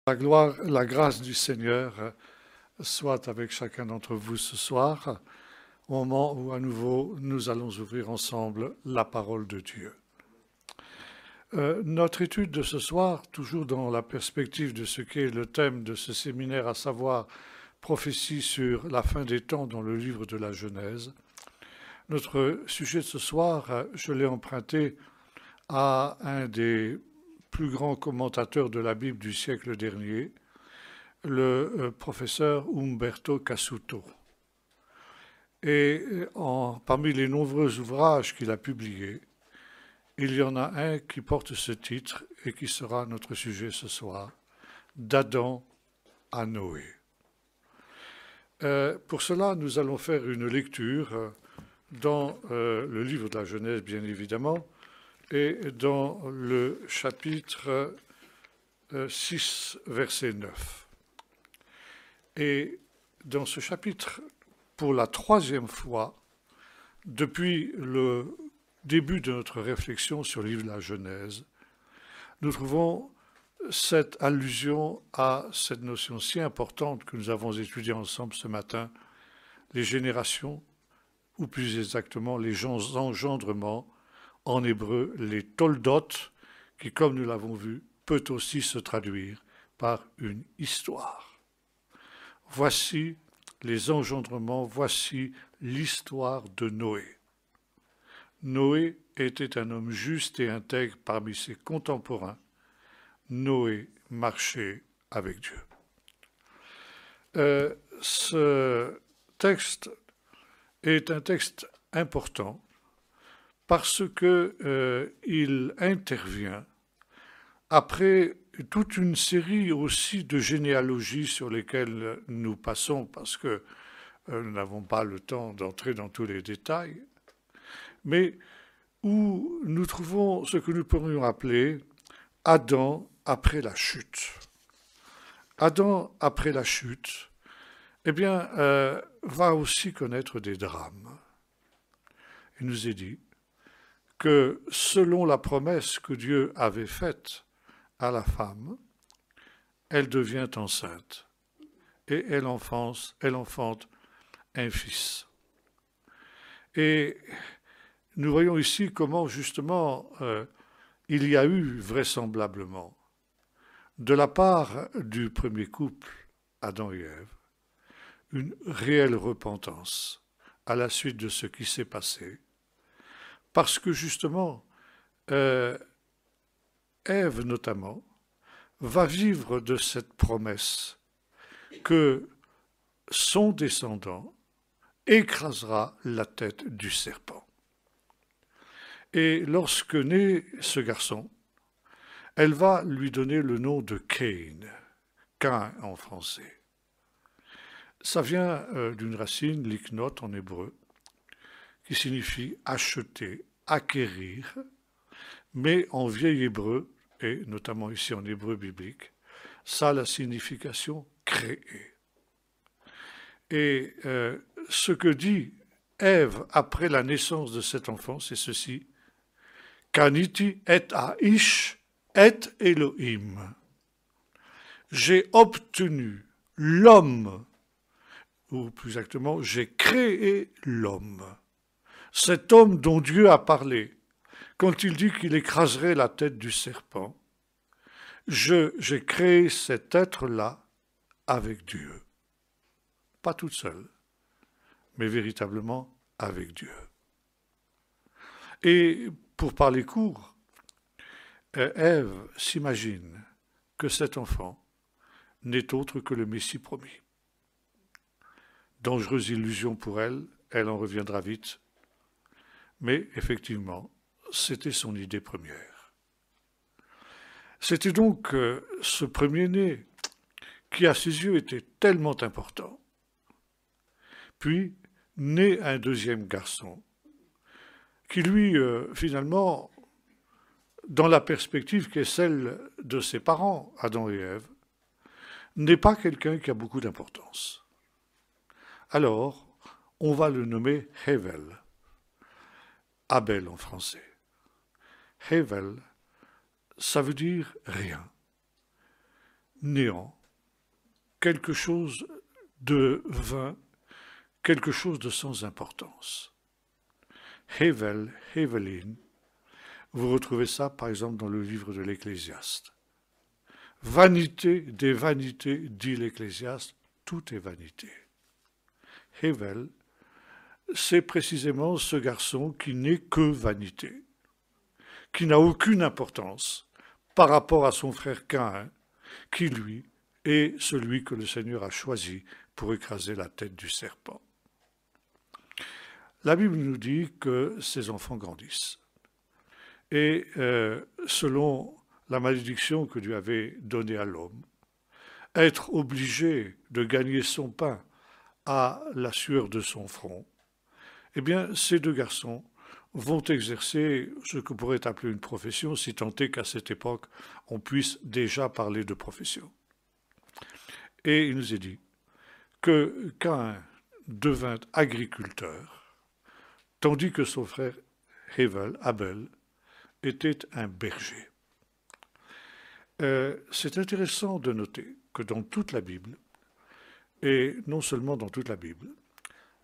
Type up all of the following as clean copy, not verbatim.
La gloire, la grâce du Seigneur soit avec chacun d'entre vous ce soir, au moment où à nouveau nous allons ouvrir ensemble la parole de Dieu. Notre étude de ce soir, toujours dans la perspective de ce qu'est le thème de ce séminaire, à savoir prophétie sur la fin des temps dans le livre de la Genèse. Notre sujet de ce soir, je l'ai emprunté à un des plus grands commentateurs de la Bible du siècle dernier, le professeur Umberto Cassuto. Et parmi les nombreux ouvrages qu'il a publiés, il y en a un qui porte ce titre et qui sera notre sujet ce soir, d'Adam à Noé. Pour cela, nous allons faire une lecture dans le livre de la Genèse, bien évidemment, et dans le chapitre 6, verset 9. Et dans ce chapitre, pour la troisième fois, depuis le début de notre réflexion sur le livre de la Genèse, nous trouvons cette allusion à cette notion si importante que nous avons étudiée ensemble ce matin, les générations, ou plus exactement les engendrements, en hébreu les toldot, qui, comme nous l'avons vu, peut aussi se traduire par une histoire. Voici les engendrements, voici l'histoire de Noé. Noé était un homme juste et intègre parmi ses contemporains. Noé marchait avec Dieu. Ce texte est un texte important parce qu'il intervient après toute une série aussi de généalogies sur lesquelles nous passons parce que nous n'avons pas le temps d'entrer dans tous les détails, mais où nous trouvons ce que nous pourrions appeler Adam après la chute. Adam après la chute, eh bien, va aussi connaître des drames. Il nous est dit que selon la promesse que Dieu avait faite à la femme, elle devient enceinte et elle enfante un fils. Et nous voyons ici comment justement il y a eu vraisemblablement de la part du premier couple, Adam et Ève, une réelle repentance à la suite de ce qui s'est passé, parce que justement Ève notamment va vivre de cette promesse que son descendant écrasera la tête du serpent. Et lorsque naît ce garçon, elle va lui donner le nom de Cain, Cain en français. Ça vient d'une racine, l'iknot en hébreu, qui signifie acheter, acquérir, mais en vieil hébreu, et notamment ici en hébreu biblique, ça a la signification créer. Et ce que dit Ève après la naissance de cet enfant, c'est ceci: Kaniti et Aish et Elohim. J'ai obtenu l'homme, ou plus exactement, j'ai créé l'homme. Cet homme dont Dieu a parlé, quand il dit qu'il écraserait la tête du serpent, j'ai créé cet être-là avec Dieu. Pas toute seule, mais véritablement avec Dieu. Et pour parler court, Ève s'imagine que cet enfant n'est autre que le Messie promis. Dangereuse illusion pour elle, elle en reviendra vite, mais effectivement, c'était son idée première. C'était donc ce premier-né qui, à ses yeux, était tellement important. Puis, naît un deuxième garçon, qui lui, finalement, dans la perspective qui est celle de ses parents, Adam et Ève, n'est pas quelqu'un qui a beaucoup d'importance. Alors, on va le nommer Hevel, Abel en français. Hevel, ça veut dire rien. néant, quelque chose de vain, quelque chose de sans importance. Hevel, Hevelin, vous retrouvez ça par exemple dans le livre de l'Ecclésiaste. Vanité des vanités, dit l'Ecclésiaste, tout est vanité. Hevel, c'est précisément ce garçon qui n'est que vanité, qui n'a aucune importance par rapport à son frère Caïn, qui lui est celui que le Seigneur a choisi pour écraser la tête du serpent. La Bible nous dit que ces enfants grandissent. Et selon la malédiction que Dieu avait donnée à l'homme, être obligé de gagner son pain à la sueur de son front, eh bien, ces deux garçons vont exercer ce que pourrait appeler une profession, si tant est qu'à cette époque, on puisse déjà parler de profession. Et il nous est dit que Caïn devint agriculteur, tandis que son frère Abel, était un berger. C'est intéressant de noter que dans toute la Bible, et non seulement dans toute la Bible,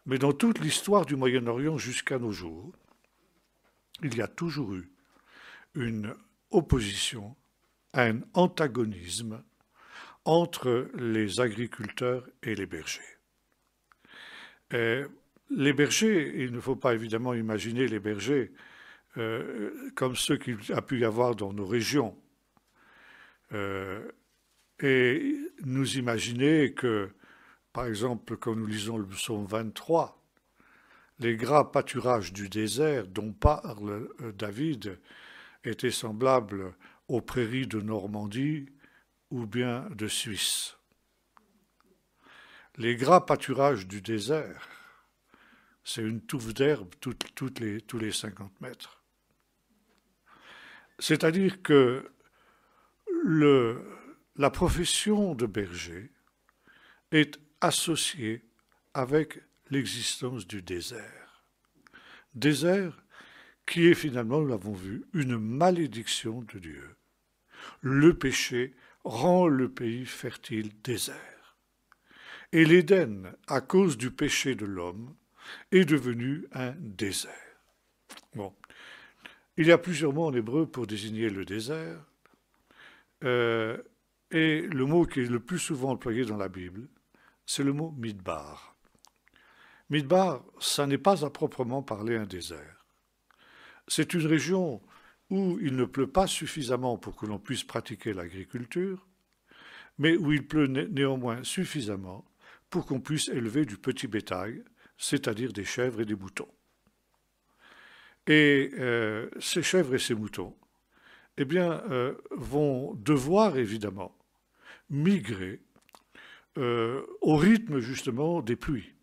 mais dans toute l'histoire du Moyen-Orient jusqu'à nos jours, il y a toujours eu une opposition, un antagonisme entre les agriculteurs et les bergers. Les bergers, il ne faut pas évidemment imaginer les bergers comme ceux qu'il a pu y avoir dans nos régions. Et nous imaginer que, par exemple, quand nous lisons le psaume 23, les gras pâturages du désert dont parle David étaient semblables aux prairies de Normandie ou bien de Suisse. Les gras pâturages du désert, c'est une touffe d'herbe tous les 50 mètres. C'est-à-dire que la profession de berger est associée avec l'existence du désert. Désert qui est finalement, nous l'avons vu, une malédiction de Dieu. Le péché rend le pays fertile désert. Et l'Éden, à cause du péché de l'homme, est devenu un désert. Bon. Il y a plusieurs mots en hébreu pour désigner le désert. Et le mot qui est le plus souvent employé dans la Bible, c'est le mot midbar. Midbar, ça n'est pas à proprement parler un désert. C'est une région où il ne pleut pas suffisamment pour que l'on puisse pratiquer l'agriculture, mais où il pleut néanmoins suffisamment pour qu'on puisse élever du petit bétail, c'est-à-dire des chèvres et des moutons. Et ces chèvres et ces moutons, eh bien, vont devoir évidemment migrer au rythme justement des pluies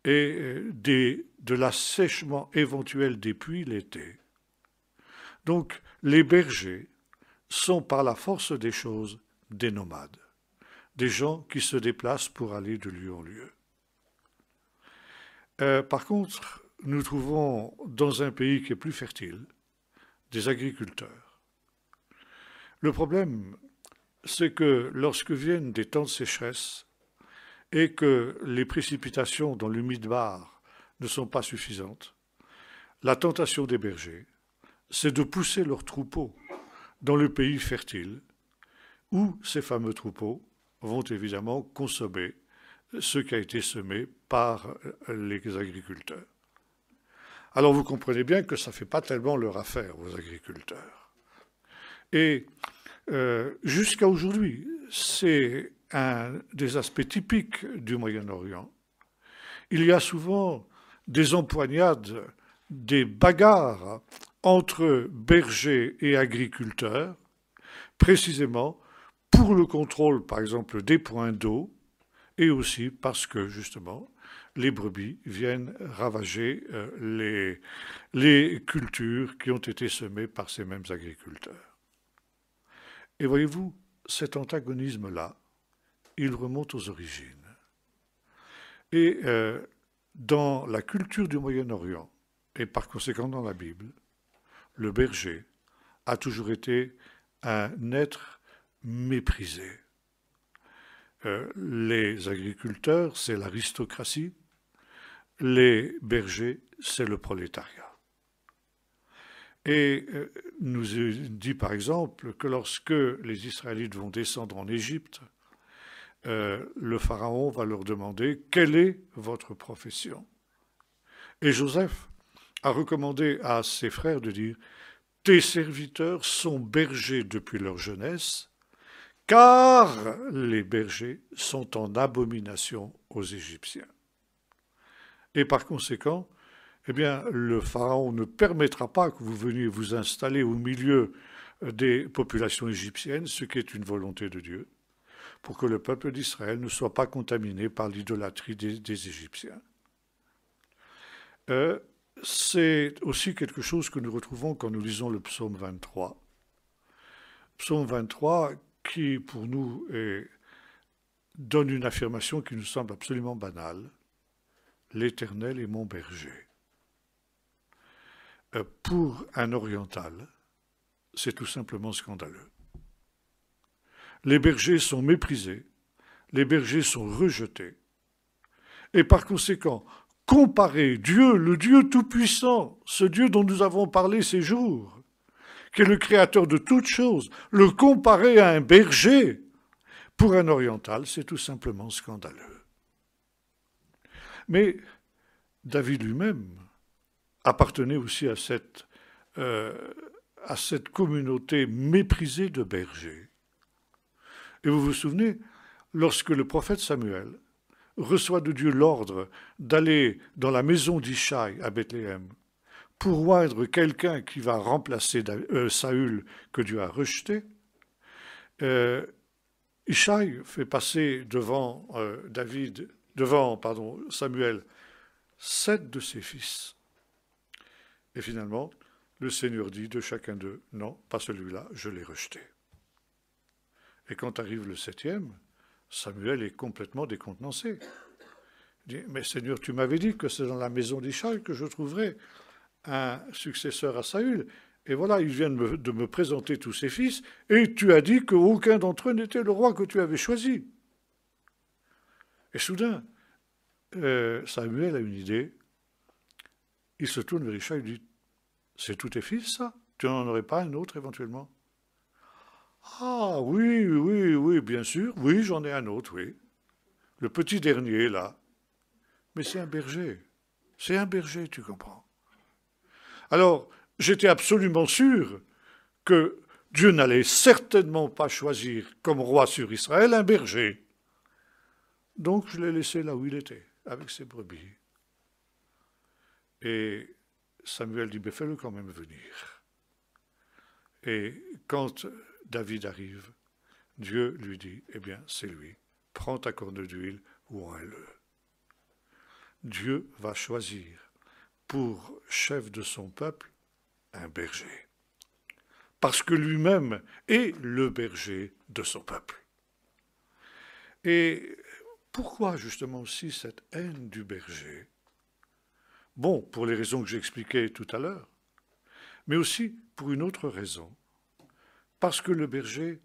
et de l'assèchement éventuel des pluies l'été. Donc, les bergers sont par la force des choses des nomades, des gens qui se déplacent pour aller de lieu en lieu. Par contre, nous trouvons dans un pays qui est plus fertile des agriculteurs. Le problème, c'est que lorsque viennent des temps de sécheresse et que les précipitations dans le midbar ne sont pas suffisantes, la tentation des bergers, c'est de pousser leurs troupeaux dans le pays fertile, où ces fameux troupeaux vont évidemment consommer ce qui a été semé par les agriculteurs. Alors vous comprenez bien que ça ne fait pas tellement leur affaire aux agriculteurs. Et jusqu'à aujourd'hui, c'est un des aspects typiques du Moyen-Orient. Il y a souvent des empoignades, des bagarres entre bergers et agriculteurs, précisément pour le contrôle, par exemple, des points d'eau, et aussi parce que, justement, les brebis viennent ravager les cultures qui ont été semées par ces mêmes agriculteurs. Et voyez-vous, cet antagonisme-là, il remonte aux origines. Et dans la culture du Moyen-Orient, et par conséquent dans la Bible, le berger a toujours été un être méprisés. Les agriculteurs, c'est l'aristocratie. Les bergers, c'est le prolétariat. Et nous dit par exemple que lorsque les Israélites vont descendre en Égypte, le Pharaon va leur demander « Quelle est votre profession ?» Et Joseph a recommandé à ses frères de dire « Tes serviteurs sont bergers depuis leur jeunesse, car les bergers sont en abomination aux Égyptiens. » Et par conséquent, eh bien, le Pharaon ne permettra pas que vous veniez vous installer au milieu des populations égyptiennes, ce qui est une volonté de Dieu, pour que le peuple d'Israël ne soit pas contaminé par l'idolâtrie des Égyptiens. C'est aussi quelque chose que nous retrouvons quand nous lisons le psaume 23. Psaume 23 qui, pour nous, donne une affirmation qui nous semble absolument banale. L'Éternel est mon berger. Pour un oriental, c'est tout simplement scandaleux. Les bergers sont méprisés, les bergers sont rejetés. Et par conséquent, comparer Dieu, le Dieu tout-puissant, ce Dieu dont nous avons parlé ces jours, qui est le créateur de toutes choses, le comparer à un berger, pour un oriental, c'est tout simplement scandaleux. Mais David lui-même appartenait aussi à cette communauté méprisée de bergers. Et vous vous souvenez, lorsque le prophète Samuel reçoit de Dieu l'ordre d'aller dans la maison d'Ishaï à Bethléem pour oindre quelqu'un qui va remplacer Saül que Dieu a rejeté, Ishaï fait passer devant Samuel 7 de ses fils. Et finalement, le Seigneur dit de chacun d'eux, non, pas celui-là, je l'ai rejeté. Et quand arrive le 7e, Samuel est complètement décontenancé. Il dit, mais Seigneur, tu m'avais dit que c'est dans la maison d'Ishaï que je trouverais un successeur à Saül. Et voilà, il vient de me présenter tous ses fils, et tu as dit qu'aucun d'entre eux n'était le roi que tu avais choisi. Et soudain, Samuel a une idée. Il se tourne vers Ishaï et dit, c'est tous tes fils, ça? Tu n'en aurais pas un autre éventuellement? Ah oui, bien sûr. Oui, j'en ai un autre, oui. Le petit dernier, là. Mais c'est un berger. C'est un berger, tu comprends. Alors, j'étais absolument sûr que Dieu n'allait certainement pas choisir comme roi sur Israël un berger. Donc, je l'ai laissé là où il était, avec ses brebis. Et Samuel dit, mais fais-le quand même venir. Et quand David arrive, Dieu lui dit, eh bien, c'est lui. Prends ta corne d'huile, oins-le. Dieu va choisir pour chef de son peuple un berger. Parce que lui-même est le berger de son peuple. Et pourquoi justement aussi cette haine du berger? Bon, pour les raisons que j'expliquais tout à l'heure, mais aussi pour une autre raison. Parce que le berger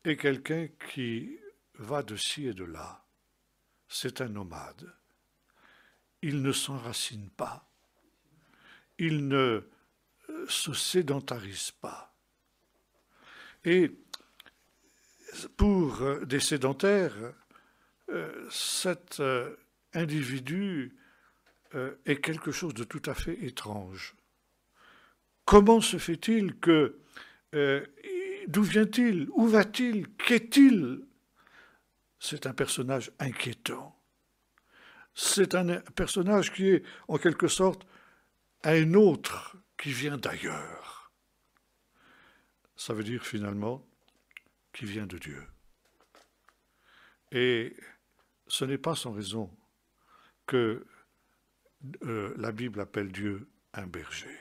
est quelqu'un qui va de ci et de là. C'est un nomade. Il ne s'enracine pas. Il ne se sédentarise pas. Et pour des sédentaires, cet individu est quelque chose de tout à fait étrange. Comment se fait-il que... d'où vient-il? Où va-t-il? Qu'est-il? C'est un personnage inquiétant. C'est un personnage qui est, en quelque sorte, un autre qui vient d'ailleurs. Ça veut dire, finalement, qui vient de Dieu. Et ce n'est pas sans raison que la Bible appelle Dieu un berger.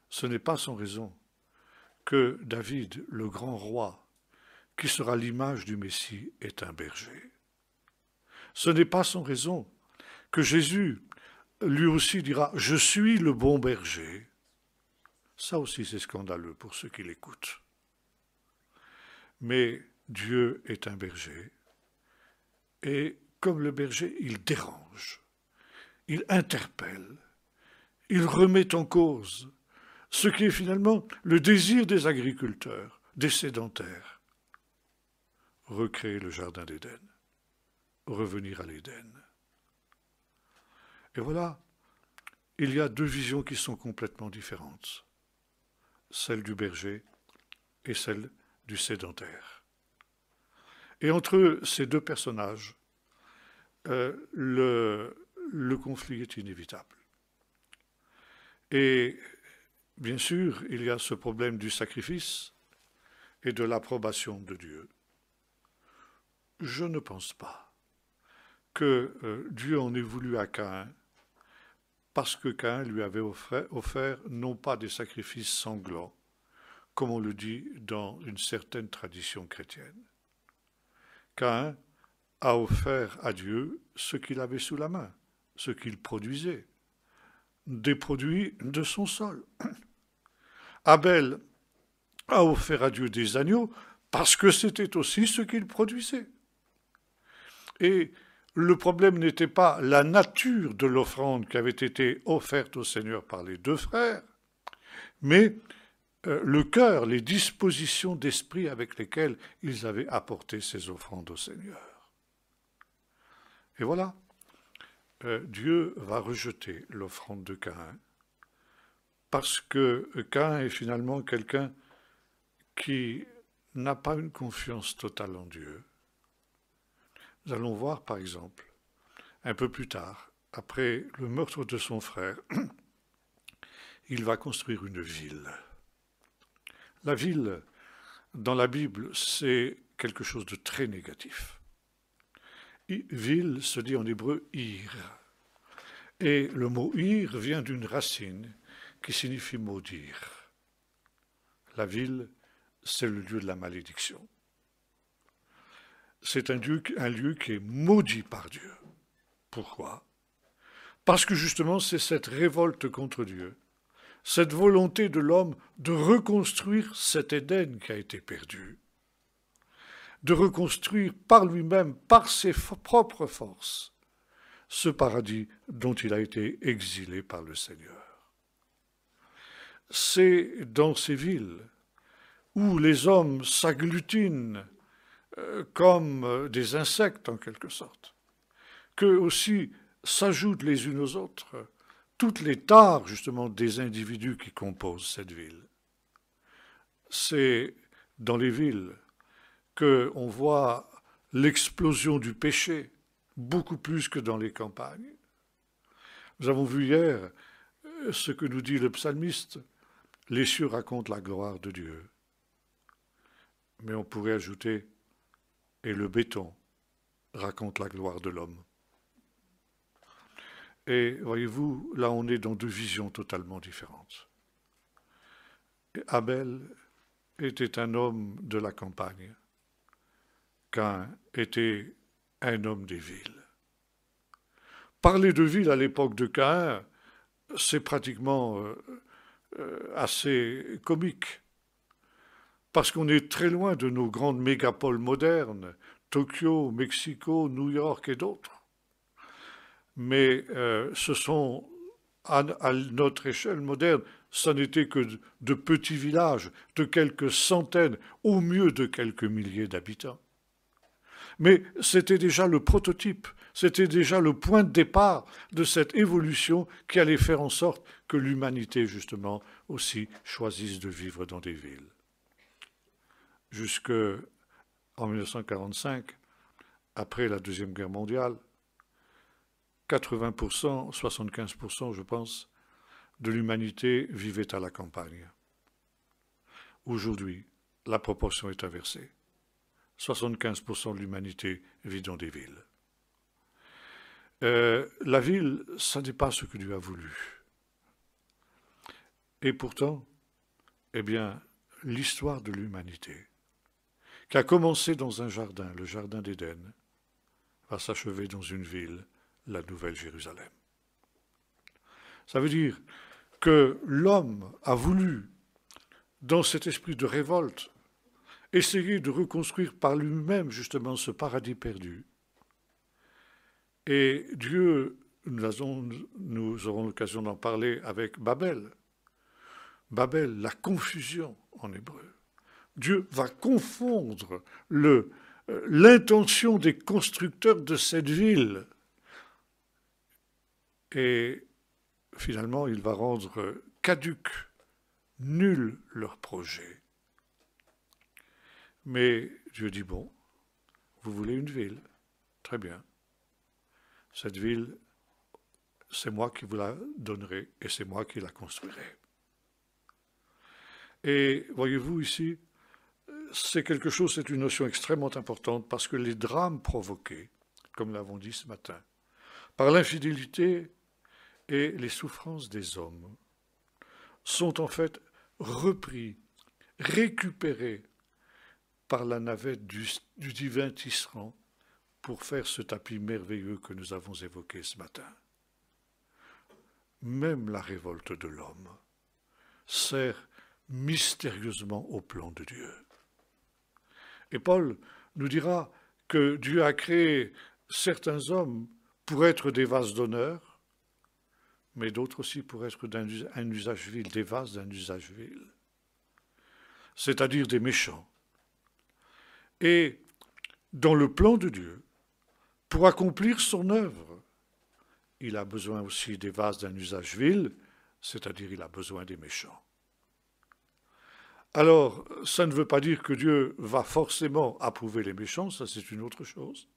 Ce n'est pas sans raison que David, le grand roi, qui sera l'image du Messie, est un berger. Ce n'est pas sans raison que Jésus, lui aussi, dira « Je suis le bon berger ». Ça aussi, c'est scandaleux pour ceux qui l'écoutent. Mais Dieu est un berger, et comme le berger, il dérange, il interpelle, il remet en cause ce qui est finalement le désir des agriculteurs, des sédentaires. Recréer le jardin d'Éden, revenir à l'Éden. Et voilà, il y a deux visions qui sont complètement différentes, celle du berger et celle du sédentaire. Et entre ces deux personnages, le conflit est inévitable. Et bien sûr, il y a ce problème du sacrifice et de l'approbation de Dieu. Je ne pense pas que Dieu en ait voulu à Caïn parce que Caïn lui avait offert non pas des sacrifices sanglants, comme on le dit dans une certaine tradition chrétienne. Caïn a offert à Dieu ce qu'il avait sous la main, ce qu'il produisait, des produits de son sol. Abel a offert à Dieu des agneaux parce que c'était aussi ce qu'il produisait. Et le problème n'était pas la nature de l'offrande qui avait été offerte au Seigneur par les deux frères, mais le cœur, les dispositions d'esprit avec lesquelles ils avaient apporté ces offrandes au Seigneur. Et voilà, Dieu va rejeter l'offrande de Caïn, parce que Caïn est finalement quelqu'un qui n'a pas une confiance totale en Dieu. Nous allons voir, par exemple, un peu plus tard, après le meurtre de son frère, il va construire une ville. La ville, dans la Bible, c'est quelque chose de très négatif. Ville se dit en hébreu « ir ». Et le mot « ir » vient d'une racine qui signifie « maudire ». La ville, c'est le lieu de la malédiction. C'est un lieu qui est maudit par Dieu. Pourquoi? Parce que justement, c'est cette révolte contre Dieu, cette volonté de l'homme de reconstruire cet Éden qui a été perdu, de reconstruire par lui-même, par ses propres forces, ce paradis dont il a été exilé par le Seigneur. C'est dans ces villes où les hommes s'agglutinent comme des insectes en quelque sorte, qu'eux aussi s'ajoutent les unes aux autres toutes les tares justement des individus qui composent cette ville. C'est dans les villes qu'on voit l'explosion du péché, beaucoup plus que dans les campagnes. Nous avons vu hier ce que nous dit le psalmiste, les cieux racontent la gloire de Dieu. Mais on pourrait ajouter, et le béton raconte la gloire de l'homme. Et voyez-vous, là on est dans deux visions totalement différentes. Abel était un homme de la campagne, Caïn était un homme des villes. Parler de ville à l'époque de Caïn, c'est pratiquement assez comique, parce qu'on est très loin de nos grandes mégapoles modernes, Tokyo, Mexico, New York et d'autres. Mais ce sont, à notre échelle moderne, ça n'était que de petits villages, de quelques centaines, au mieux de quelques milliers d'habitants. Mais c'était déjà le prototype, c'était déjà le point de départ de cette évolution qui allait faire en sorte que l'humanité, justement, aussi choisisse de vivre dans des villes. Jusqu'en 1945, après la Deuxième Guerre mondiale, 80%, 75%, je pense, de l'humanité vivait à la campagne. Aujourd'hui, la proportion est inversée. 75% de l'humanité vit dans des villes. La ville, ça n'est pas ce que Dieu a voulu. Et pourtant, eh bien, l'histoire de l'humanité, qui a commencé dans un jardin, le jardin d'Éden, va s'achever dans une ville, la Nouvelle Jérusalem. Ça veut dire que l'homme a voulu, dans cet esprit de révolte essayer de reconstruire par lui-même justement ce paradis perdu. Et Dieu, nous aurons l'occasion d'en parler avec Babel. Babel, la confusion en hébreu. Dieu va confondre l'intention des constructeurs de cette ville. Et finalement, il va rendre caduc, nul leur projet. Mais Dieu dit, bon, vous voulez une ville? Très bien. Cette ville, c'est moi qui vous la donnerai et c'est moi qui la construirai. Et voyez-vous ici, c'est une notion extrêmement importante parce que les drames provoqués, comme l'avons dit ce matin, par l'infidélité et les souffrances des hommes, sont en fait repris, récupérés par la navette du divin tisserand pour faire ce tapis merveilleux que nous avons évoqué ce matin. Même la révolte de l'homme sert mystérieusement au plan de Dieu. Et Paul nous dira que Dieu a créé certains hommes pour être des vases d'honneur, mais d'autres aussi pour être un usage vil, des vases d'un usage vil, c'est-à-dire des méchants. Et dans le plan de Dieu, pour accomplir son œuvre, il a besoin aussi des vases d'un usage vil, c'est-à-dire il a besoin des méchants. Alors, ça ne veut pas dire que Dieu va forcément approuver les méchants, ça c'est une autre chose,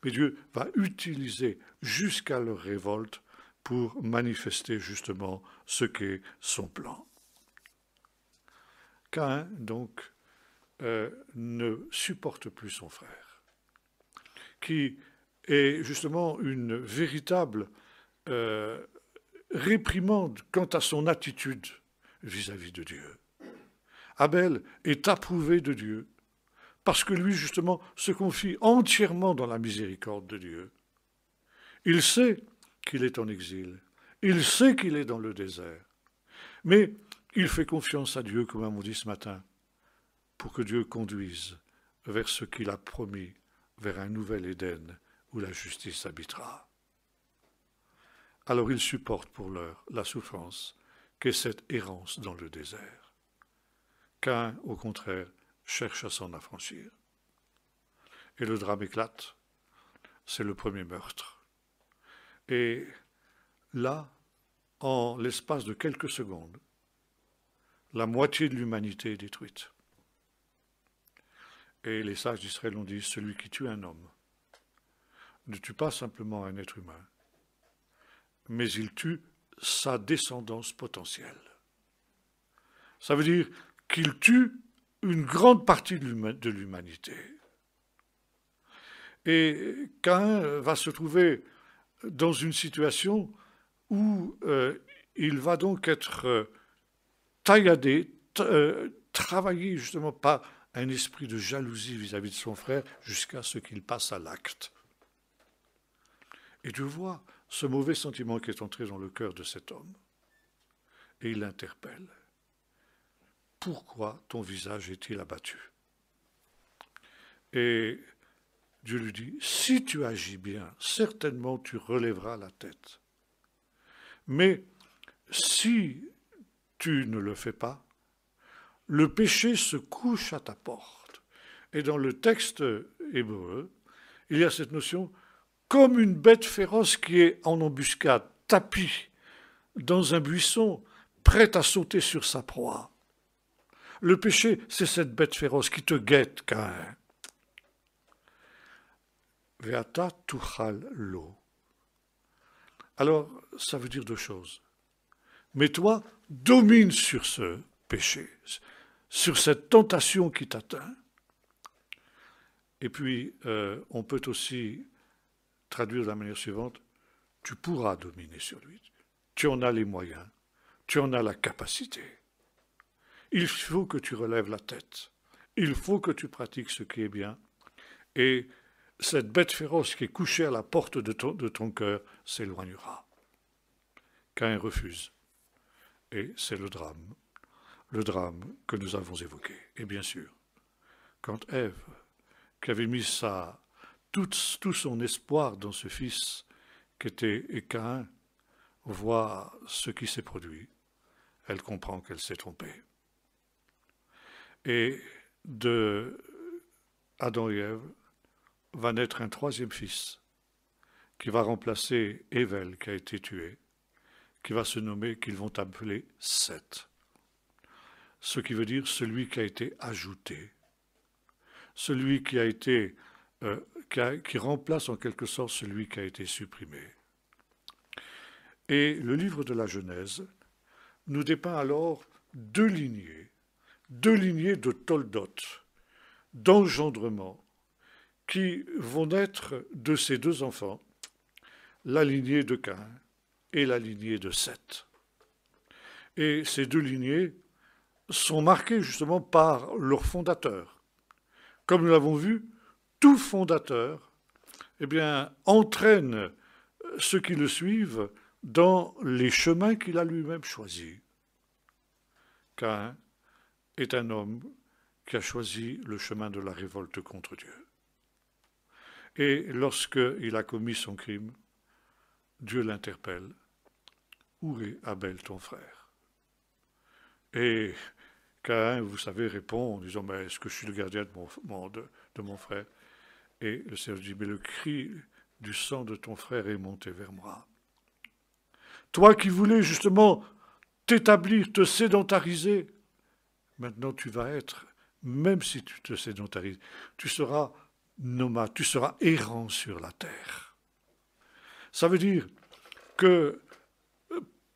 mais Dieu va utiliser jusqu'à leur révolte pour manifester justement ce qu'est son plan. Caïn, donc, ne supporte plus son frère, qui est justement une véritable réprimande quant à son attitude vis-à-vis de Dieu. Abel est approuvé de Dieu parce que lui, justement, se confie entièrement dans la miséricorde de Dieu. Il sait qu'il est en exil, il sait qu'il est dans le désert, mais il fait confiance à Dieu, comme on dit ce matin, pour que Dieu conduise vers ce qu'il a promis, vers un nouvel Éden où la justice habitera. Alors il supporte pour l'heure la souffrance qu'est cette errance dans le désert. Caïn, au contraire, cherche à s'en affranchir. Et le drame éclate, c'est le premier meurtre. Et là, en l'espace de quelques secondes, la moitié de l'humanité est détruite. Et les sages d'Israël ont dit, celui qui tue un homme ne tue pas simplement un être humain, mais il tue sa descendance potentielle. Ça veut dire qu'il tue une grande partie de l'humanité. Et Caïn va se trouver dans une situation où il va donc être tailladé, travaillé justement par un esprit de jalousie vis-à-vis de son frère jusqu'à ce qu'il passe à l'acte. Et Dieu voit ce mauvais sentiment qui est entré dans le cœur de cet homme. Et il l'interpelle. Pourquoi ton visage est-il abattu? Et Dieu lui dit, si tu agis bien, certainement tu relèveras la tête. Mais si tu ne le fais pas, le péché se couche à ta porte. Et dans le texte hébreu, il y a cette notion comme une bête féroce qui est en embuscade, tapie dans un buisson, prête à sauter sur sa proie. Le péché, c'est cette bête féroce qui te guette, Caïn. Veata tuchal lo. Alors, ça veut dire deux choses. Mais toi, domine sur ce péché, sur cette tentation qui t'atteint. Et puis, on peut aussi traduire de la manière suivante, tu pourras dominer sur lui. Tu en as les moyens, tu en as la capacité. Il faut que tu relèves la tête. Il faut que tu pratiques ce qui est bien. Et cette bête féroce qui est couchée à la porte de ton cœur s'éloignera. Caïn refuse. Et c'est le drame que nous avons évoqué. Et bien sûr, quand Ève, qui avait mis tout son espoir dans ce fils qu'était Caïn, voit ce qui s'est produit, elle comprend qu'elle s'est trompée. Et de Adam et Ève va naître un troisième fils qui va remplacer Ével qui a été tué, qui va se nommer, qu'ils vont appeler Seth. Ce qui veut dire celui qui a été ajouté, celui qui a été, qui remplace en quelque sorte celui qui a été supprimé. Et le livre de la Genèse nous dépeint alors deux lignées de toldot, d'engendrement, qui vont naître de ces deux enfants, la lignée de Caïn et la lignée de Seth. Et ces deux lignées sont marquées justement par leur fondateur. Comme nous l'avons vu, tout fondateur entraîne ceux qui le suivent dans les chemins qu'il a lui-même choisis. Caïn est un homme qui a choisi le chemin de la révolte contre Dieu. Et lorsqu'il a commis son crime, Dieu l'interpelle. Où est Abel, ton frère? Et Caïn, vous savez, répond en disant, mais est-ce que je suis le gardien de mon frère? Et le Seigneur dit, mais le cri du sang de ton frère est monté vers moi. Toi qui voulais justement t'établir, te sédentariser, maintenant tu vas être, même si tu te sédentarises, tu seras nomade, tu seras errant sur la terre. Ça veut dire que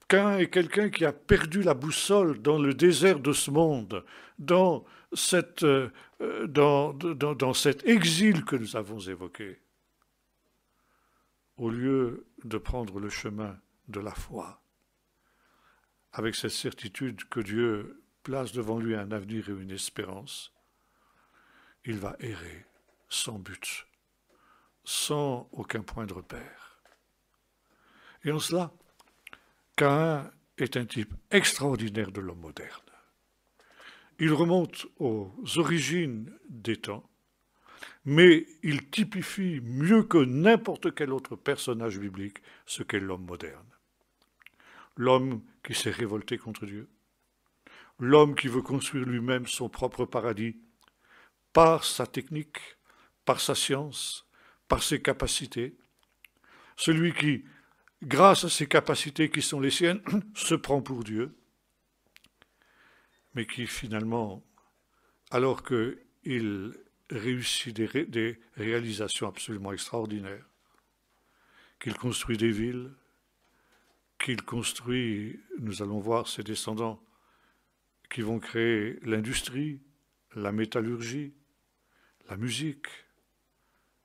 Caïn est quelqu'un qui a perdu la boussole dans le désert de ce monde, dans cet exil que nous avons évoqué. Au lieu de prendre le chemin de la foi, avec cette certitude que Dieu place devant lui un avenir et une espérance, il va errer sans but, sans aucun point de repère. Et en cela, Caïn est un type extraordinaire de l'homme moderne. Il remonte aux origines des temps, mais il typifie mieux que n'importe quel autre personnage biblique ce qu'est l'homme moderne. L'homme qui s'est révolté contre Dieu, l'homme qui veut construire lui-même son propre paradis par sa technique, par sa science, par ses capacités, celui qui, grâce à ses capacités qui sont les siennes, se prend pour Dieu, mais qui finalement, alors qu'il réussit des réalisations absolument extraordinaires, qu'il construit des villes, qu'il construit, nous allons voir ses descendants qui vont créer l'industrie, la métallurgie, la musique,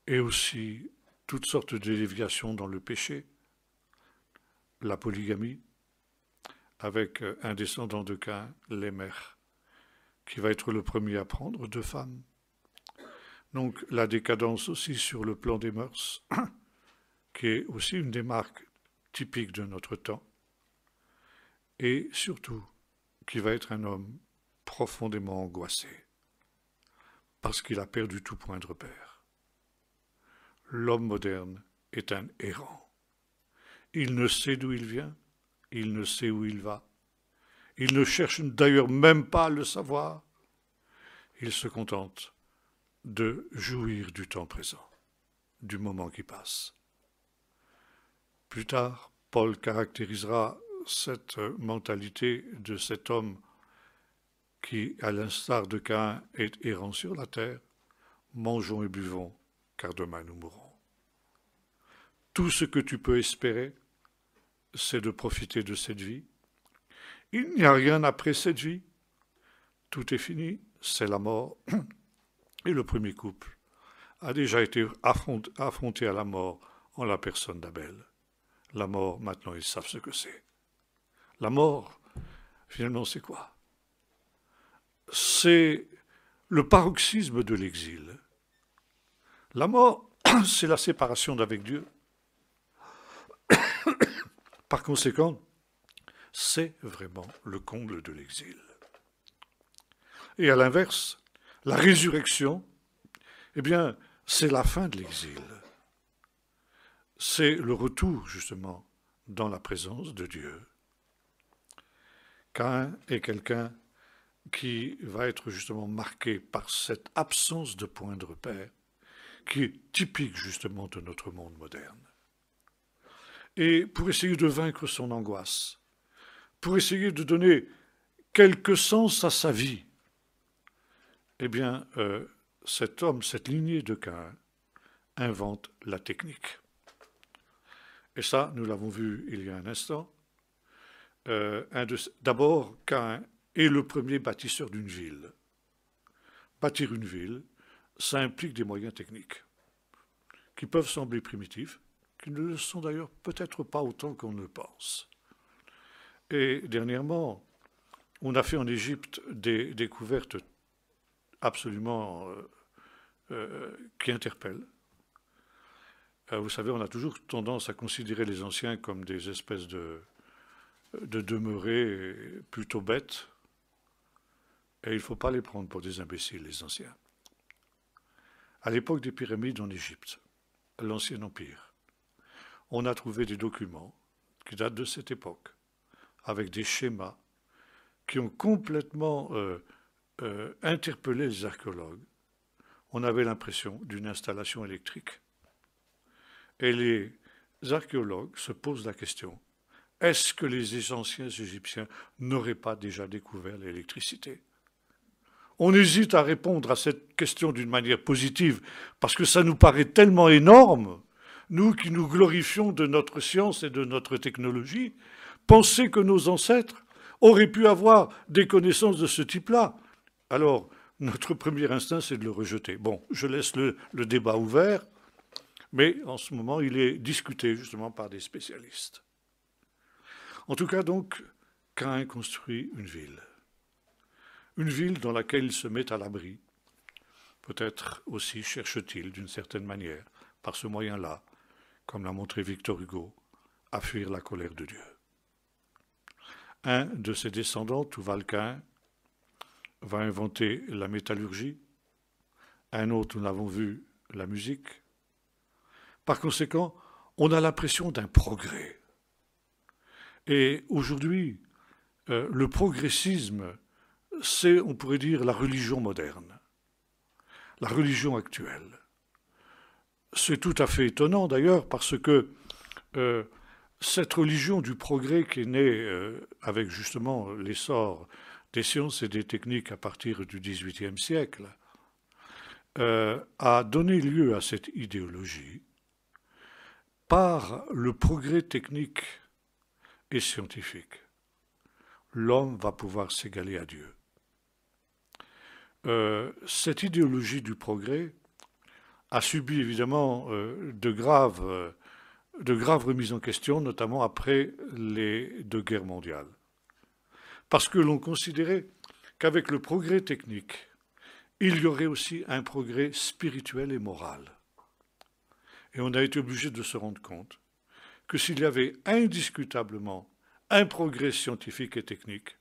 et aussi toutes sortes de déviations dans le péché, la polygamie, avec un descendant de Caïn, Lémech, qui va être le premier à prendre deux femmes. Donc la décadence aussi sur le plan des mœurs, qui est aussi une des marques typiques de notre temps, et surtout qui va être un homme profondément angoissé, parce qu'il a perdu tout point de repère. L'homme moderne est un errant. Il ne sait d'où il vient, il ne sait où il va. Il ne cherche d'ailleurs même pas à le savoir. Il se contente de jouir du temps présent, du moment qui passe. Plus tard, Paul caractérisera cette mentalité de cet homme qui, à l'instar de Caïn, est errant sur la terre. Mangeons et buvons, car demain nous mourrons. Tout ce que tu peux espérer, c'est de profiter de cette vie. Il n'y a rien après cette vie. Tout est fini, c'est la mort. Et le premier couple a déjà été affronté à la mort en la personne d'Abel. La mort, maintenant, ils savent ce que c'est. La mort, finalement, c'est quoi? C'est le paroxysme de l'exil. La mort, c'est la séparation d'avec Dieu. Par conséquent, c'est vraiment le comble de l'exil. Et à l'inverse, la résurrection, eh bien, c'est la fin de l'exil. C'est le retour, justement, dans la présence de Dieu. Caïn est quelqu'un qui va être justement marqué par cette absence de point de repère, qui est typique justement de notre monde moderne. Et pour essayer de vaincre son angoisse, pour essayer de donner quelque sens à sa vie, eh bien, cet homme, cette lignée de Caïn, invente la technique. Et ça, nous l'avons vu il y a un instant. D'abord, Caïn est le premier bâtisseur d'une ville. Bâtir une ville, ça implique des moyens techniques qui peuvent sembler primitifs, qui ne le sont d'ailleurs peut-être pas autant qu'on ne le pense. Et dernièrement, on a fait en Égypte des découvertes absolument qui interpellent. Vous savez, on a toujours tendance à considérer les anciens comme des espèces de demeurés plutôt bêtes, et il ne faut pas les prendre pour des imbéciles, les anciens. À l'époque des pyramides en Égypte, l'Ancien Empire, on a trouvé des documents qui datent de cette époque, avec des schémas qui ont complètement interpellé les archéologues. On avait l'impression d'une installation électrique. Et les archéologues se posent la question, est-ce que les anciens Égyptiens n'auraient pas déjà découvert l'électricité? On hésite à répondre à cette question d'une manière positive, parce que ça nous paraît tellement énorme, nous qui nous glorifions de notre science et de notre technologie, penser que nos ancêtres auraient pu avoir des connaissances de ce type-là. Alors, notre premier instinct, c'est de le rejeter. Bon, je laisse le débat ouvert, mais en ce moment, il est discuté justement par des spécialistes. En tout cas, donc, Caïn construit une ville. Une ville dans laquelle il se met à l'abri. Peut-être aussi cherche-t-il, d'une certaine manière, par ce moyen-là, comme l'a montré Victor Hugo, à fuir la colère de Dieu. Un de ses descendants, Tuval-Caïn, va inventer la métallurgie. Un autre, nous l'avons vu, la musique. Par conséquent, on a l'impression d'un progrès. Et aujourd'hui, le progressisme, c'est, on pourrait dire, la religion moderne, la religion actuelle. C'est tout à fait étonnant d'ailleurs parce que cette religion du progrès qui est née avec justement l'essor des sciences et des techniques à partir du XVIIIe siècle a donné lieu à cette idéologie par le progrès technique et scientifique. L'homme va pouvoir s'égaler à Dieu. Cette idéologie du progrès a subi évidemment de graves remises en question, notamment après les 2 guerres mondiales. Parce que l'on considérait qu'avec le progrès technique, il y aurait aussi un progrès spirituel et moral. Et on a été obligé de se rendre compte que s'il y avait indiscutablement un progrès scientifique et technique,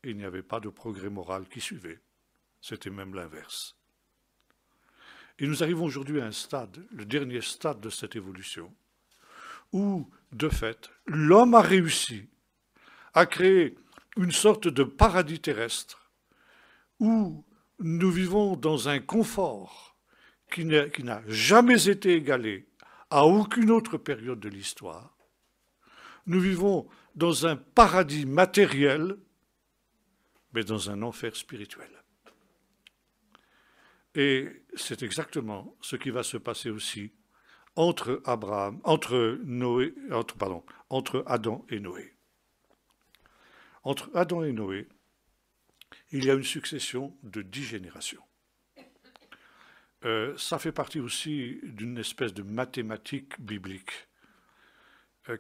il n'y avait pas de progrès moral qui suivait. C'était même l'inverse. Et nous arrivons aujourd'hui à un stade, le dernier stade de cette évolution, où, de fait, l'homme a réussi à créer une sorte de paradis terrestre, où nous vivons dans un confort qui n'a jamais été égalé à aucune autre période de l'histoire. Nous vivons dans un paradis matériel, mais dans un enfer spirituel. Et c'est exactement ce qui va se passer aussi entre Adam et Noé. Entre Adam et Noé, il y a une succession de 10 générations. Ça fait partie aussi d'une espèce de mathématique biblique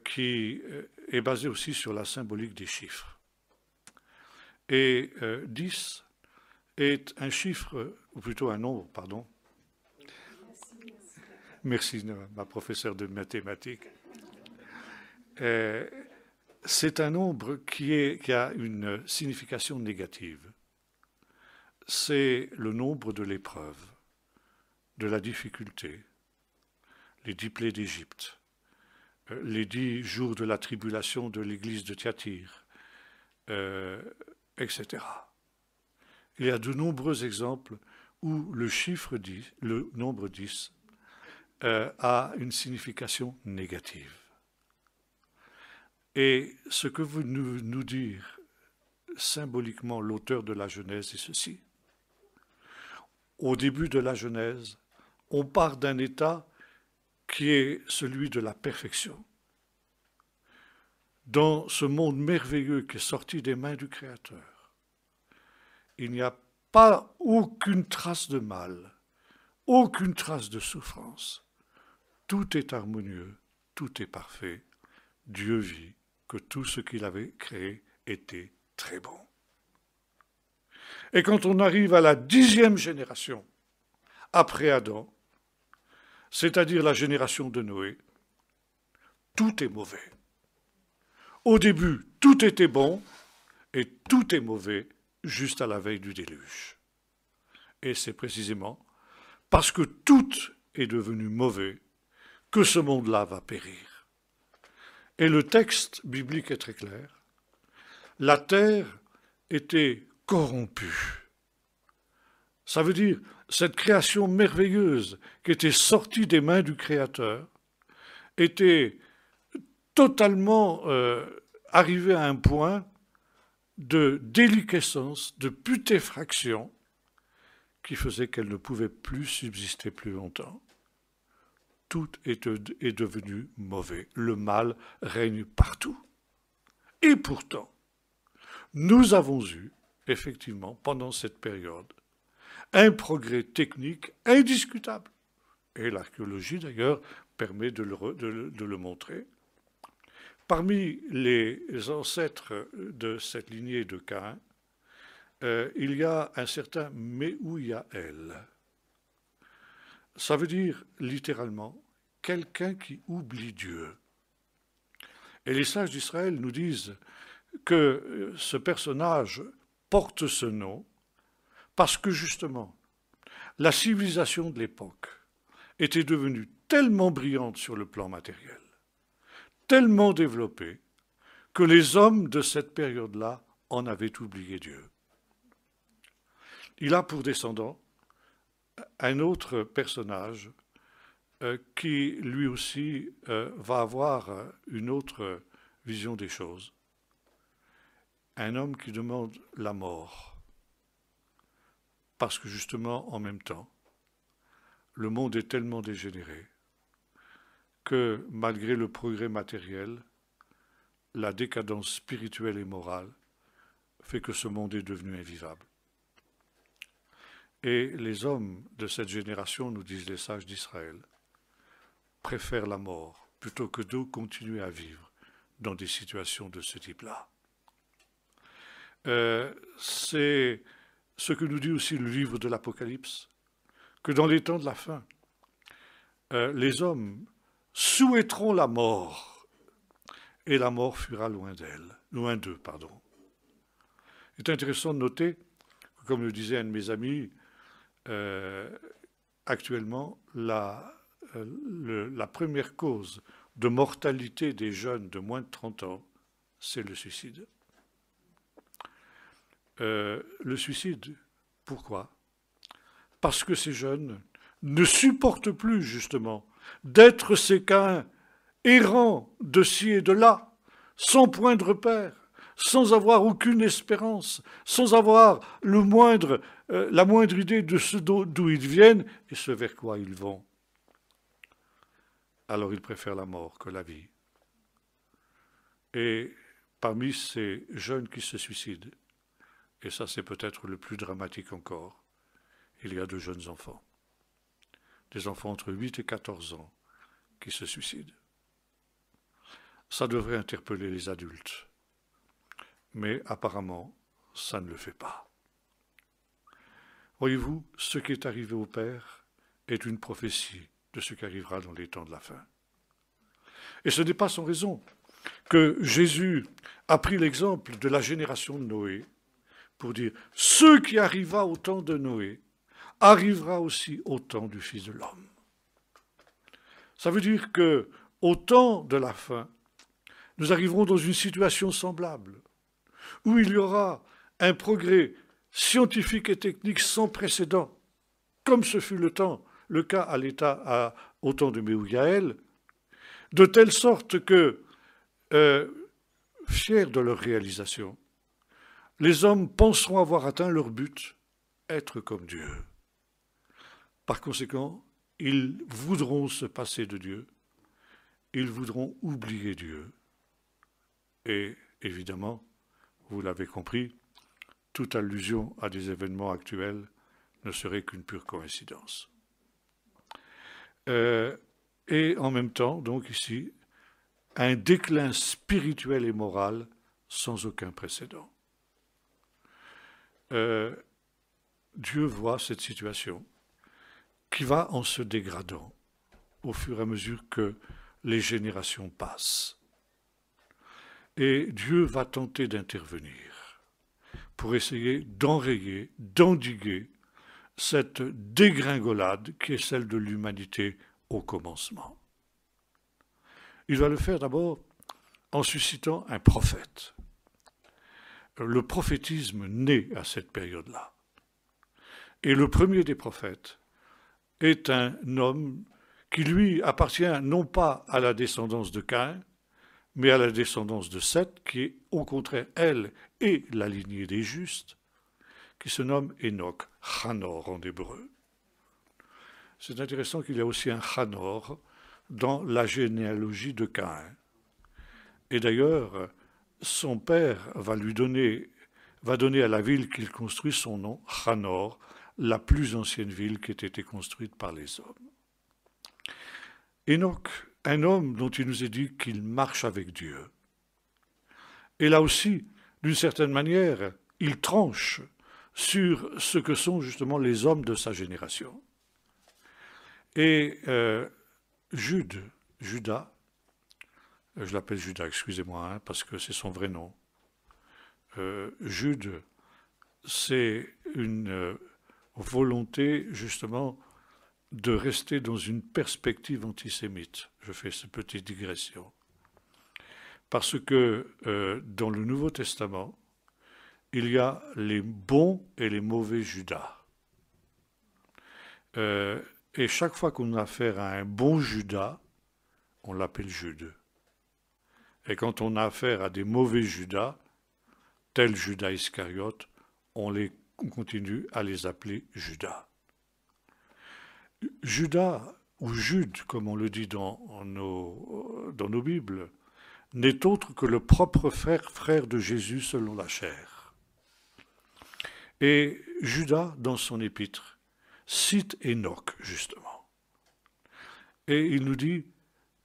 qui est basée aussi sur la symbolique des chiffres. Et 10 est un chiffre, ou plutôt un nombre, pardon. Merci, ma professeure de mathématiques. C'est un nombre qui a une signification négative. c'est le nombre de l'épreuve, de la difficulté, les 10 plaies d'Égypte, les 10 jours de la tribulation de l'église de Thyatire, etc. Il y a de nombreux exemples où le chiffre 10, le nombre 10, a une signification négative. Et ce que veut nous dire symboliquement l'auteur de la Genèse est ceci. Au début de la Genèse, on part d'un état qui est celui de la perfection. Dans ce monde merveilleux qui est sorti des mains du Créateur, il n'y a pas aucune trace de mal, aucune trace de souffrance. Tout est harmonieux, tout est parfait. Dieu vit que tout ce qu'il avait créé était très bon. Et quand on arrive à la 10e génération, après Adam, c'est-à-dire la génération de Noé, tout est mauvais. Au début, tout était bon, et tout est mauvais juste à la veille du déluge. Et c'est précisément parce que tout est devenu mauvais que ce monde-là va périr. Et le texte biblique est très clair. La terre était corrompue. Ça veut dire, cette création merveilleuse qui était sortie des mains du Créateur était totalement arrivée à un point de déliquescence, de putréfaction, qui faisait qu'elle ne pouvait plus subsister plus longtemps. Tout est devenu mauvais. Le mal règne partout. Et pourtant, nous avons eu, effectivement, pendant cette période, un progrès technique indiscutable. Et l'archéologie, d'ailleurs, permet de le montrer. Parmi les ancêtres de cette lignée de Caïn, il y a un certain Méhouyaël. Ça veut dire, littéralement, quelqu'un qui oublie Dieu. Et les sages d'Israël nous disent que ce personnage porte ce nom parce que, justement, la civilisation de l'époque était devenue tellement brillante sur le plan matériel, tellement développée, que les hommes de cette période-là en avaient oublié Dieu. Il a pour descendant un autre personnage qui, lui aussi, va avoir une autre vision des choses. Un homme qui demande la mort. Parce que, justement, en même temps, le monde est tellement dégénéré que, malgré le progrès matériel, la décadence spirituelle et morale fait que ce monde est devenu invivable. Et les hommes de cette génération, nous disent les sages d'Israël, préfèrent la mort plutôt que de continuer à vivre dans des situations de ce type-là. C'est ce que nous dit aussi le livre de l'Apocalypse, que dans les temps de la fin, les hommes souhaiteront la mort, et la mort fuira loin d'eux. Il est intéressant de noter, comme le disait un de mes amis, actuellement, la première cause de mortalité des jeunes de moins de 30 ans, c'est le suicide. Le suicide, pourquoi? Parce que ces jeunes ne supportent plus, justement, d'être ces Caïns errants de ci et de là, sans point de repère, sans avoir aucune espérance, sans avoir la moindre idée de ce d'où ils viennent et ce vers quoi ils vont. Alors ils préfèrent la mort que la vie. Et parmi ces jeunes qui se suicident, et ça c'est peut-être le plus dramatique encore, il y a de jeunes enfants. Des enfants entre 8 et 14 ans qui se suicident. Ça devrait interpeller les adultes. Mais apparemment, ça ne le fait pas. Voyez-vous, ce qui est arrivé au Père est une prophétie de ce qui arrivera dans les temps de la fin. Et ce n'est pas sans raison que Jésus a pris l'exemple de la génération de Noé pour dire « ce qui arriva au temps de Noé arrivera aussi au temps du Fils de l'homme ». Ça veut dire qu'au temps de la fin, nous arriverons dans une situation semblable, où il y aura un progrès scientifique et technique sans précédent, comme ce fut le cas au temps de Méhouyaël, de telle sorte que, fiers de leur réalisation, les hommes penseront avoir atteint leur but, être comme Dieu. Par conséquent, ils voudront se passer de Dieu, ils voudront oublier Dieu. Et évidemment, vous l'avez compris, toute allusion à des événements actuels ne serait qu'une pure coïncidence. Et en même temps, donc ici, un déclin spirituel et moral sans aucun précédent. Dieu voit cette situation qui va en se dégradant au fur et à mesure que les générations passent. Et Dieu va tenter d'intervenir pour essayer d'enrayer, d'endiguer cette dégringolade qui est celle de l'humanité au commencement. Il va le faire d'abord en suscitant un prophète. Le prophétisme naît à cette période-là. Et le premier des prophètes est un homme qui, lui, appartient non pas à la descendance de Caïn, mais à la descendance de Seth, qui est au contraire, elle, et la lignée des justes, qui se nomme Enoch, Chanor en hébreu. C'est intéressant qu'il y a aussi un Chanor dans la généalogie de Caïn. Et d'ailleurs, son père va donner à la ville qu'il construit son nom, Chanor, la plus ancienne ville qui ait été construite par les hommes. Enoch, un homme dont il nous est dit qu'il marche avec Dieu. Et là aussi, d'une certaine manière, il tranche sur ce que sont justement les hommes de sa génération. Et Judas, je l'appelle Judas, excusez-moi, parce que c'est son vrai nom. Jude, c'est une volonté justement de rester dans une perspective antisémite. Je fais cette petite digression. Parce que dans le Nouveau Testament, il y a les bons et les mauvais Judas. Et chaque fois qu'on a affaire à un bon Judas, on l'appelle Jude. Et quand on a affaire à des mauvais Judas, tel Judas Iscariote, on continue à les appeler Judas. Judas, ou Jude, comme on le dit dans nos Bibles, n'est autre que le propre frère de Jésus selon la chair. Et Judas, dans son épître, cite Enoch, justement. Et il nous dit,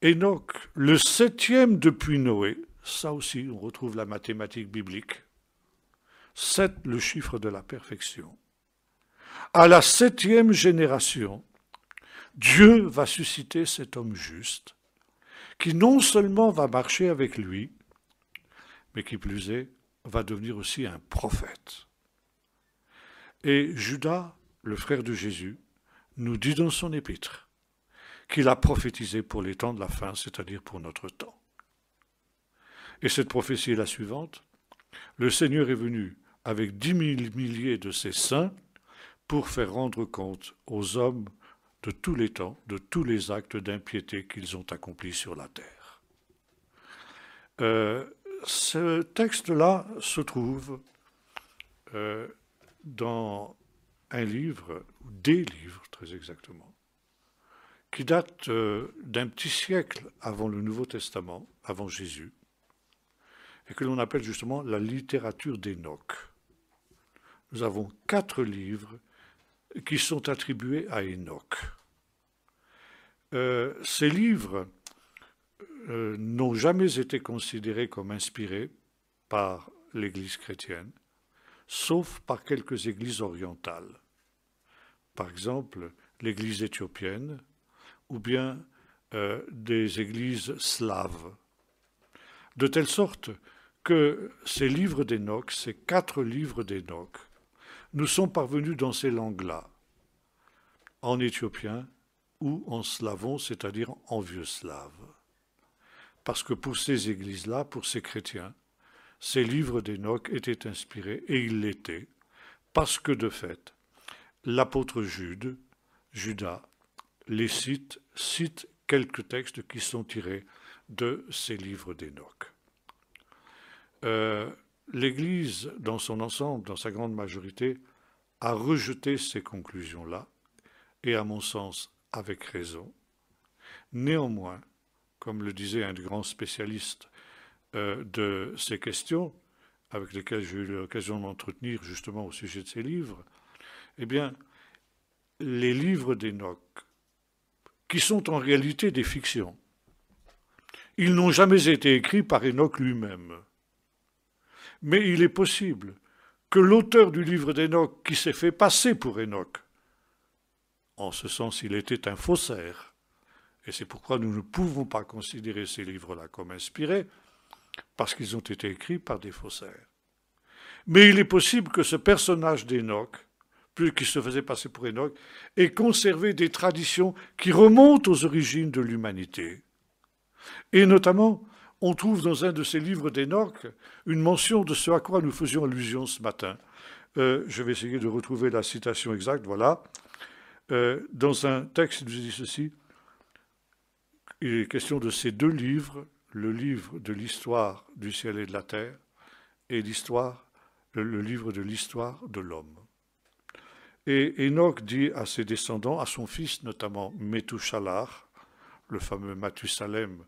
Enoch, le 7e depuis Noé, ça aussi, on retrouve la mathématique biblique, 7, le chiffre de la perfection. À la 7e génération, Dieu va susciter cet homme juste, qui non seulement va marcher avec lui, mais qui plus est, va devenir aussi un prophète. Et Judas, le frère de Jésus, nous dit dans son épître qu'il a prophétisé pour les temps de la fin, c'est-à-dire pour notre temps. Et cette prophétie est la suivante. Le Seigneur est venu avec 10 000 milliers de ses saints pour faire rendre compte aux hommes de tous les temps, de tous les actes d'impiété qu'ils ont accomplis sur la terre. Ce texte-là se trouve dans un livre, ou des livres très exactement, qui datent d'un petit siècle avant le Nouveau Testament, avant Jésus, et que l'on appelle justement la littérature d'Enoch. Nous avons 4 livres qui sont attribués à Enoch. Ces livres n'ont jamais été considérés comme inspirés par l'Église chrétienne, sauf par quelques églises orientales. Par exemple, l'Église éthiopienne, ou bien des églises slaves. De telle sorte que ces livres d'Enoch, ces 4 livres d'Enoch, nous sont parvenus dans ces langues-là, en éthiopien ou en slavon, c'est-à-dire en vieux slave. Parce que pour ces églises-là, pour ces chrétiens, ces livres d'Enoch étaient inspirés, et ils l'étaient, parce que de fait, l'apôtre Judas, les cite quelques textes qui sont tirés de ces livres d'Enoch. L'Église, dans son ensemble, dans sa grande majorité, a rejeté ces conclusions-là, et à mon sens, avec raison. Néanmoins, comme le disait un grand spécialiste de ces questions, avec lesquels j'ai eu l'occasion de m'entretenir justement au sujet de ces livres, eh bien, les livres d'Enoch, qui sont en réalité des fictions, ils n'ont jamais été écrits par Enoch lui-même. Mais il est possible que l'auteur du livre d'Enoch, qui s'est fait passer pour Enoch, en ce sens il était un faussaire, et c'est pourquoi nous ne pouvons pas considérer ces livres-là comme inspirés, parce qu'ils ont été écrits par des faussaires. Mais il est possible que ce personnage d'Enoch, qui se faisait passer pour Enoch, ait conservé des traditions qui remontent aux origines de l'humanité. Et notamment, on trouve dans un de ces livres d'Enoch une mention de ce à quoi nous faisions allusion ce matin. Je vais essayer de retrouver la citation exacte, voilà. Dans un texte, il nous dit ceci, il est question de ces 2 livres, le livre de l'histoire du ciel et de la terre, et le livre de l'histoire de l'homme. Et Enoch dit à ses descendants, à son fils notamment Methushalah, le fameux Mathusalem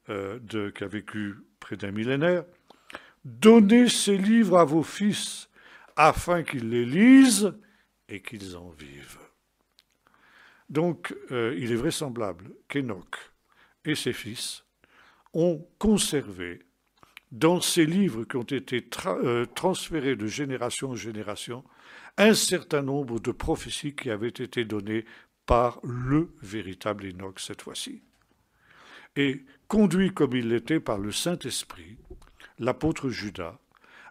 qui a vécu près d'un millénaire, « Donnez ces livres à vos fils afin qu'ils les lisent et qu'ils en vivent. » Donc, il est vraisemblable qu'Enoch et ses fils ont conservé dans ces livres qui ont été transférés de génération en génération un certain nombre de prophéties qui avaient été données par le véritable Enoch cette fois-ci. Et conduit comme il l'était par le Saint-Esprit, l'apôtre Judas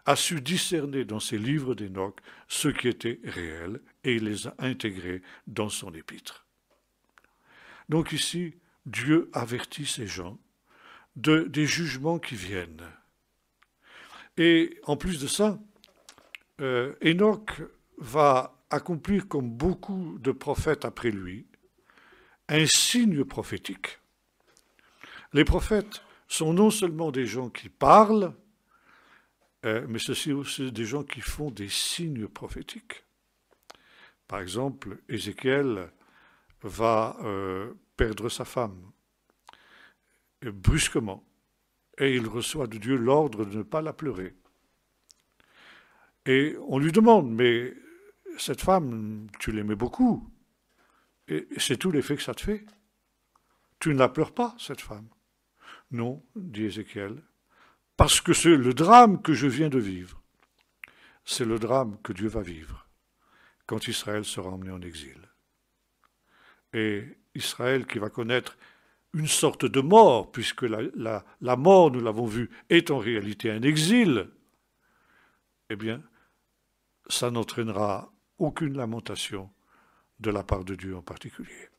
a su discerner dans ses livres d'Enoch ce qui était réel et il les a intégrés dans son épître. Donc ici, Dieu avertit ces gens des jugements qui viennent. Et en plus de ça, Enoch va accomplir, comme beaucoup de prophètes après lui, un signe prophétique. Les prophètes sont non seulement des gens qui parlent, mais ceci aussi des gens qui font des signes prophétiques. Par exemple, Ézéchiel va perdre sa femme, brusquement, et il reçoit de Dieu l'ordre de ne pas la pleurer. Et on lui demande, mais cette femme, tu l'aimais beaucoup, et c'est tout l'effet que ça te fait. Tu ne la pleures pas, cette femme. Non, dit Ézéchiel, parce que c'est le drame que je viens de vivre. C'est le drame que Dieu va vivre quand Israël sera emmené en exil. Et Israël qui va connaître une sorte de mort, puisque la mort, nous l'avons vu, est en réalité un exil, eh bien, ça n'entraînera aucune lamentation de la part de Dieu en particulier.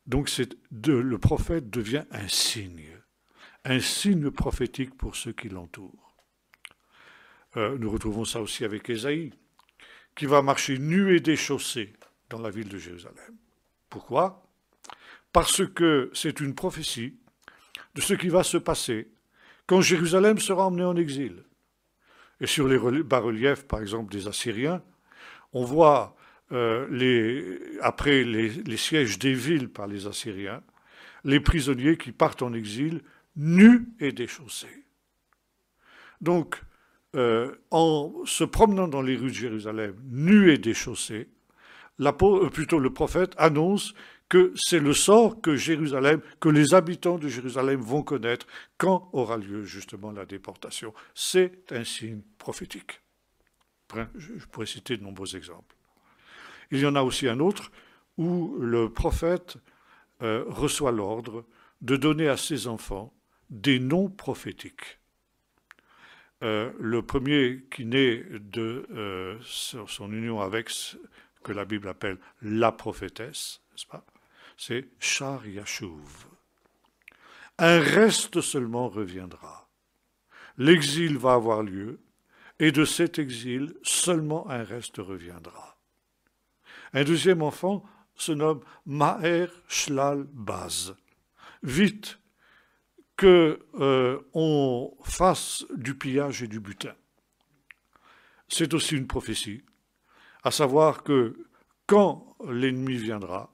Donc le prophète devient un signe prophétique pour ceux qui l'entourent. Nous retrouvons ça aussi avec Ésaïe, qui va marcher nu et déchaussé dans la ville de Jérusalem. Pourquoi ? Parce que c'est une prophétie de ce qui va se passer quand Jérusalem sera emmenée en exil. Et sur les bas-reliefs, par exemple, des Assyriens, on voit après les sièges des villes par les Assyriens, les prisonniers qui partent en exil nus et déchaussés. Donc, en se promenant dans les rues de Jérusalem, nus et déchaussés, le prophète annonce que c'est le sort que les habitants de Jérusalem vont connaître quand aura lieu justement la déportation. C'est un signe prophétique. Je pourrais citer de nombreux exemples. Il y en a aussi un autre où le prophète reçoit l'ordre de donner à ses enfants des noms prophétiques. le premier qui naît de son union avec ce que la Bible appelle la prophétesse, n'est-ce pas? C'est Shar Yashuv. Un reste seulement reviendra. L'exil va avoir lieu, et de cet exil, seulement un reste reviendra. Un deuxième enfant se nomme Maher Shlal Baz. Vite que on fasse du pillage et du butin. C'est aussi une prophétie, à savoir que quand l'ennemi viendra,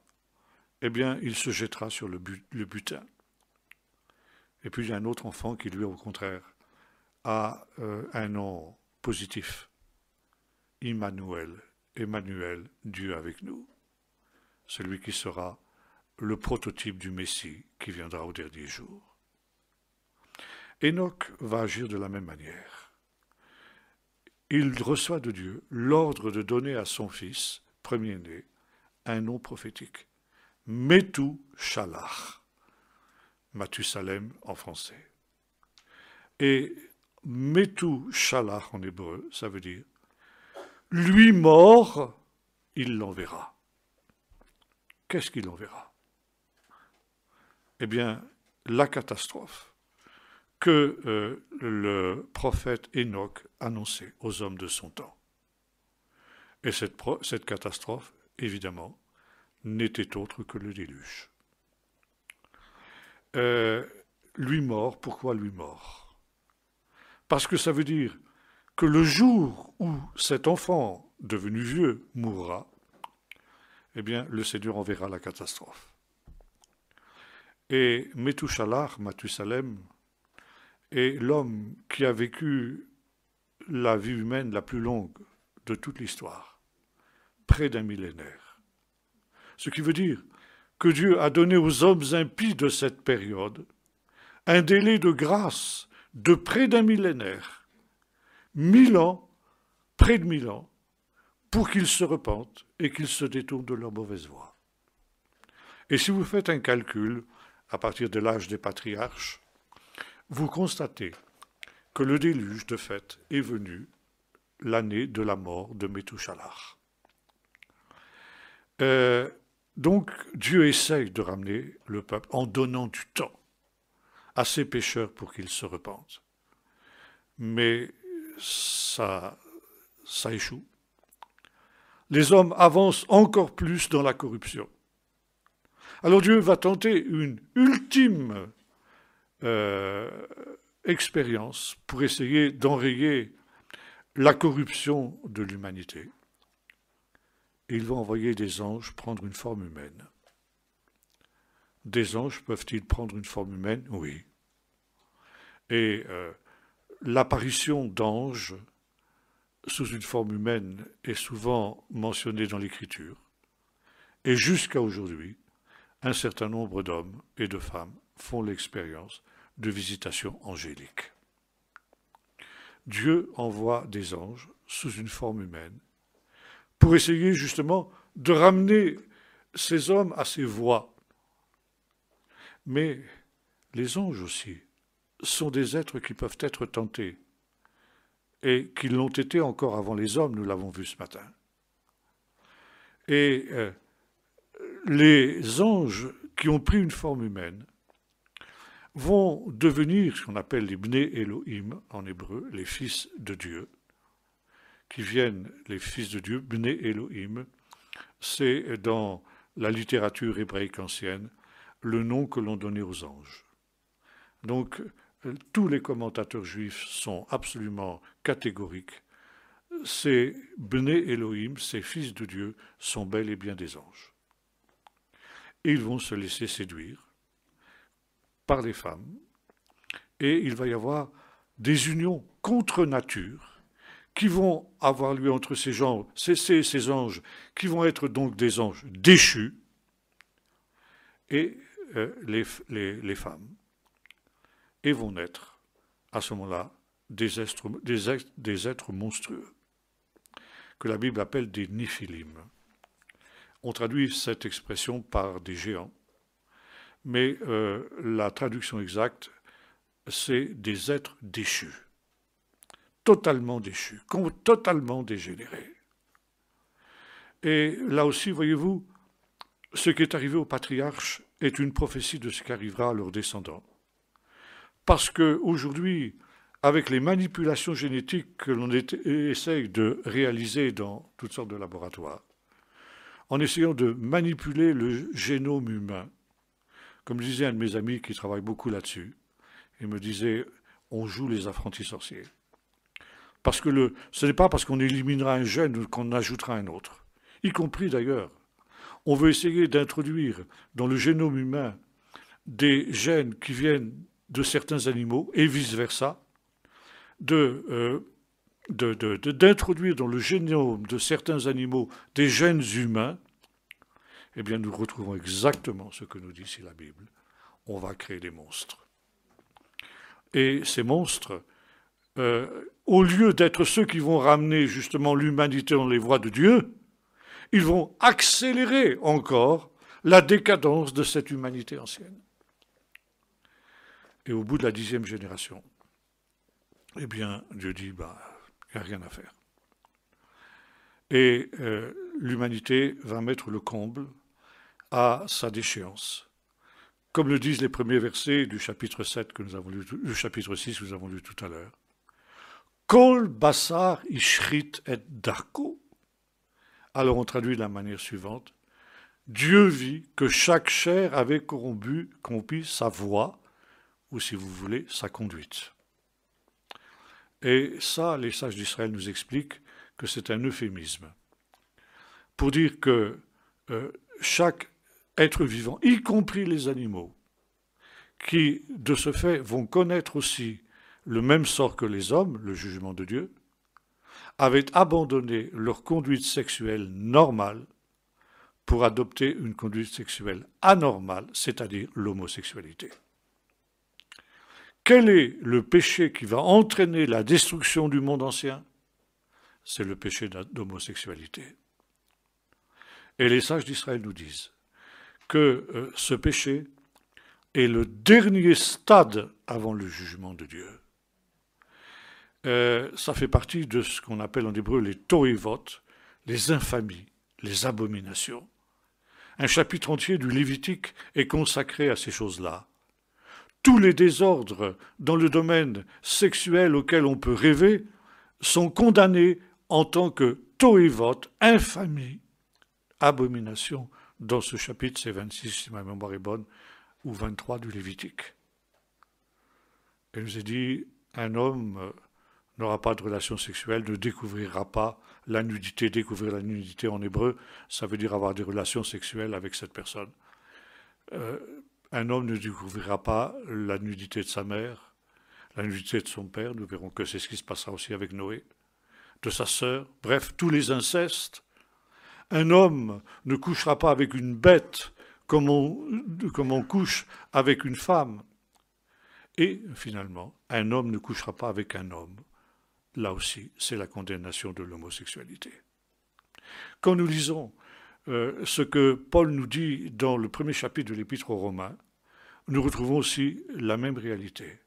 eh bien, il se jettera sur le butin. Et puis il y a un autre enfant qui, lui, au contraire, a un nom positif. Immanuel, Emmanuel, Dieu avec nous. Celui qui sera le prototype du Messie qui viendra au dernier jour. Enoch va agir de la même manière. Il reçoit de Dieu l'ordre de donner à son fils, premier-né, un nom prophétique. Metu Shalach. Mathusalem en français. Et Metu Shalach en hébreu, ça veut dire lui mort, il l'enverra. Qu'est-ce qu'il enverra? Eh bien, la catastrophe que le prophète Enoch annonçait aux hommes de son temps. Et cette catastrophe, évidemment, n'était autre que le déluge. Lui mort, pourquoi lui mort? Parce que ça veut dire que le jour où cet enfant, devenu vieux, mourra, eh bien, le Seigneur enverra la catastrophe. Et Methuselah, Mathusalem, est l'homme qui a vécu la vie humaine la plus longue de toute l'histoire, près d'un millénaire. Ce qui veut dire que Dieu a donné aux hommes impies de cette période un délai de grâce de près d'un millénaire, 1000 ans, près de 1000 ans, pour qu'ils se repentent et qu'ils se détournent de leur mauvaise voie. Et si vous faites un calcul, à partir de l'âge des patriarches, vous constatez que le déluge, de fait, est venu l'année de la mort de Methuselah. Donc, Dieu essaye de ramener le peuple en donnant du temps à ses pécheurs pour qu'ils se repentent. Mais ça échoue. Les hommes avancent encore plus dans la corruption. Alors Dieu va tenter une ultime expérience pour essayer d'enrayer la corruption de l'humanité. Et il va envoyer des anges prendre une forme humaine. Des anges peuvent-ils prendre une forme humaine? Oui. Et l'apparition d'anges sous une forme humaine est souvent mentionnée dans l'Écriture. Et jusqu'à aujourd'hui, un certain nombre d'hommes et de femmes font l'expérience de visitation angélique. Dieu envoie des anges sous une forme humaine pour essayer justement de ramener ces hommes à ses voies. Mais les anges aussi sont des êtres qui peuvent être tentés et qui l'ont été encore avant les hommes, nous l'avons vu ce matin. Et les anges qui ont pris une forme humaine vont devenir ce qu'on appelle les Bnei Elohim en hébreu, les fils de Dieu, qui viennent, les fils de Dieu, Bnei Elohim, c'est dans la littérature hébraïque ancienne le nom que l'on donnait aux anges. Donc, tous les commentateurs juifs sont absolument catégoriques. Ces Bnei Elohim, ces fils de Dieu, sont bel et bien des anges. Et ils vont se laisser séduire par les femmes, et il va y avoir des unions contre nature qui vont avoir lieu entre ces anges, qui vont être donc des anges déchus, et les femmes, et vont naître, à ce moment-là, des êtres monstrueux, que la Bible appelle des Niphilim. On traduit cette expression par des géants, mais la traduction exacte, c'est des êtres déchus. totalement déchus, totalement dégénérés. Et là aussi, voyez-vous, ce qui est arrivé aux patriarches est une prophétie de ce qui arrivera à leurs descendants. Parce qu'aujourd'hui, avec les manipulations génétiques que l'on essaye de réaliser dans toutes sortes de laboratoires, en essayant de manipuler le génome humain, comme disait un de mes amis qui travaille beaucoup là-dessus, il me disait, on joue les apprentis sorciers. Parce que ce n'est pas parce qu'on éliminera un gène qu'on ajoutera un autre, y compris d'ailleurs. On veut essayer d'introduire dans le génome humain des gènes qui viennent de certains animaux et vice-versa, d'introduire dans le génome de certains animaux des gènes humains, eh bien nous retrouvons exactement ce que nous dit ici la Bible. On va créer des monstres. Et ces monstres, au lieu d'être ceux qui vont ramener justement l'humanité dans les voies de Dieu, ils vont accélérer encore la décadence de cette humanité ancienne. Et au bout de la 10e génération, eh bien, Dieu dit, il n'y a rien à faire. Et l'humanité va mettre le comble à sa déchéance. Comme le disent les premiers versets du chapitre 7 que nous avons lu, du chapitre 6 que nous avons lu tout à l'heure. Kol basar ishrit et darko. Alors on traduit de la manière suivante. Dieu vit que chaque chair avait corrompu sa voie, ou si vous voulez, sa conduite. Et ça, les sages d'Israël nous expliquent que c'est un euphémisme. Pour dire que chaque être vivant, y compris les animaux, qui de ce fait vont connaître aussi le même sort que les hommes, le jugement de Dieu, avaient abandonné leur conduite sexuelle normale pour adopter une conduite sexuelle anormale, c'est-à-dire l'homosexualité. Quel est le péché qui va entraîner la destruction du monde ancien? C'est le péché d'homosexualité. Et les sages d'Israël nous disent que ce péché est le dernier stade avant le jugement de Dieu. Ça fait partie de ce qu'on appelle en hébreu les toévot, les infamies, les abominations. Un chapitre entier du Lévitique est consacré à ces choses-là. Tous les désordres dans le domaine sexuel auquel on peut rêver sont condamnés en tant que toévot, infamie, abomination. Dans ce chapitre, c'est 26, si ma mémoire est bonne, ou 23 du Lévitique. Et il nous est dit, un homme n'aura pas de relation sexuelle, ne découvrira pas la nudité. Découvrir la nudité en hébreu, ça veut dire avoir des relations sexuelles avec cette personne. Un homme ne découvrira pas la nudité de sa mère, la nudité de son père, nous verrons que c'est ce qui se passera aussi avec Noé, de sa sœur, bref, tous les incestes. Un homme ne couchera pas avec une bête comme on couche avec une femme. Et finalement, un homme ne couchera pas avec un homme. Là aussi, c'est la condamnation de l'homosexualité. Quand nous lisons ce que Paul nous dit dans le premier chapitre de l'Épître aux Romains, nous retrouvons aussi la même réalité.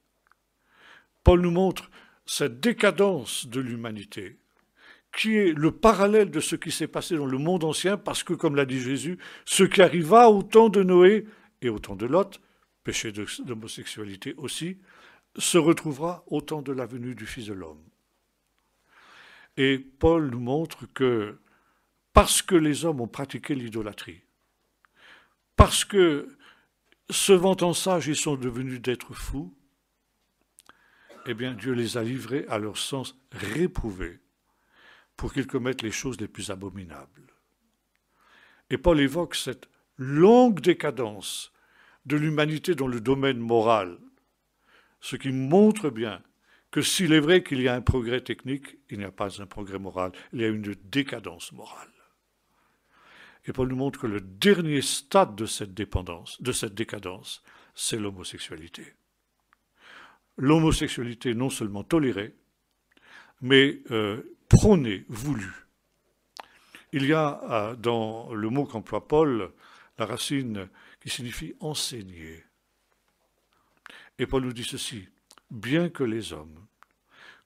Paul nous montre cette décadence de l'humanité, qui est le parallèle de ce qui s'est passé dans le monde ancien, parce que, comme l'a dit Jésus, ce qui arriva au temps de Noé et au temps de Lot, péché d'homosexualité aussi, se retrouvera au temps de la venue du Fils de l'homme. Et Paul nous montre que, parce que les hommes ont pratiqué l'idolâtrie, parce que, se vantant sages, ils sont devenus d'êtres fous, eh bien Dieu les a livrés à leur sens réprouvé, pour qu'ils commettent les choses les plus abominables. Et Paul évoque cette longue décadence de l'humanité dans le domaine moral, ce qui montre bien que s'il est vrai qu'il y a un progrès technique, il n'y a pas un progrès moral, il y a une décadence morale. Et Paul nous montre que le dernier stade de cette décadence, c'est l'homosexualité. L'homosexualité non seulement tolérée, mais prônée, voulue. Il y a dans le mot qu'emploie Paul la racine qui signifie enseigner. Et Paul nous dit ceci, bien que les hommes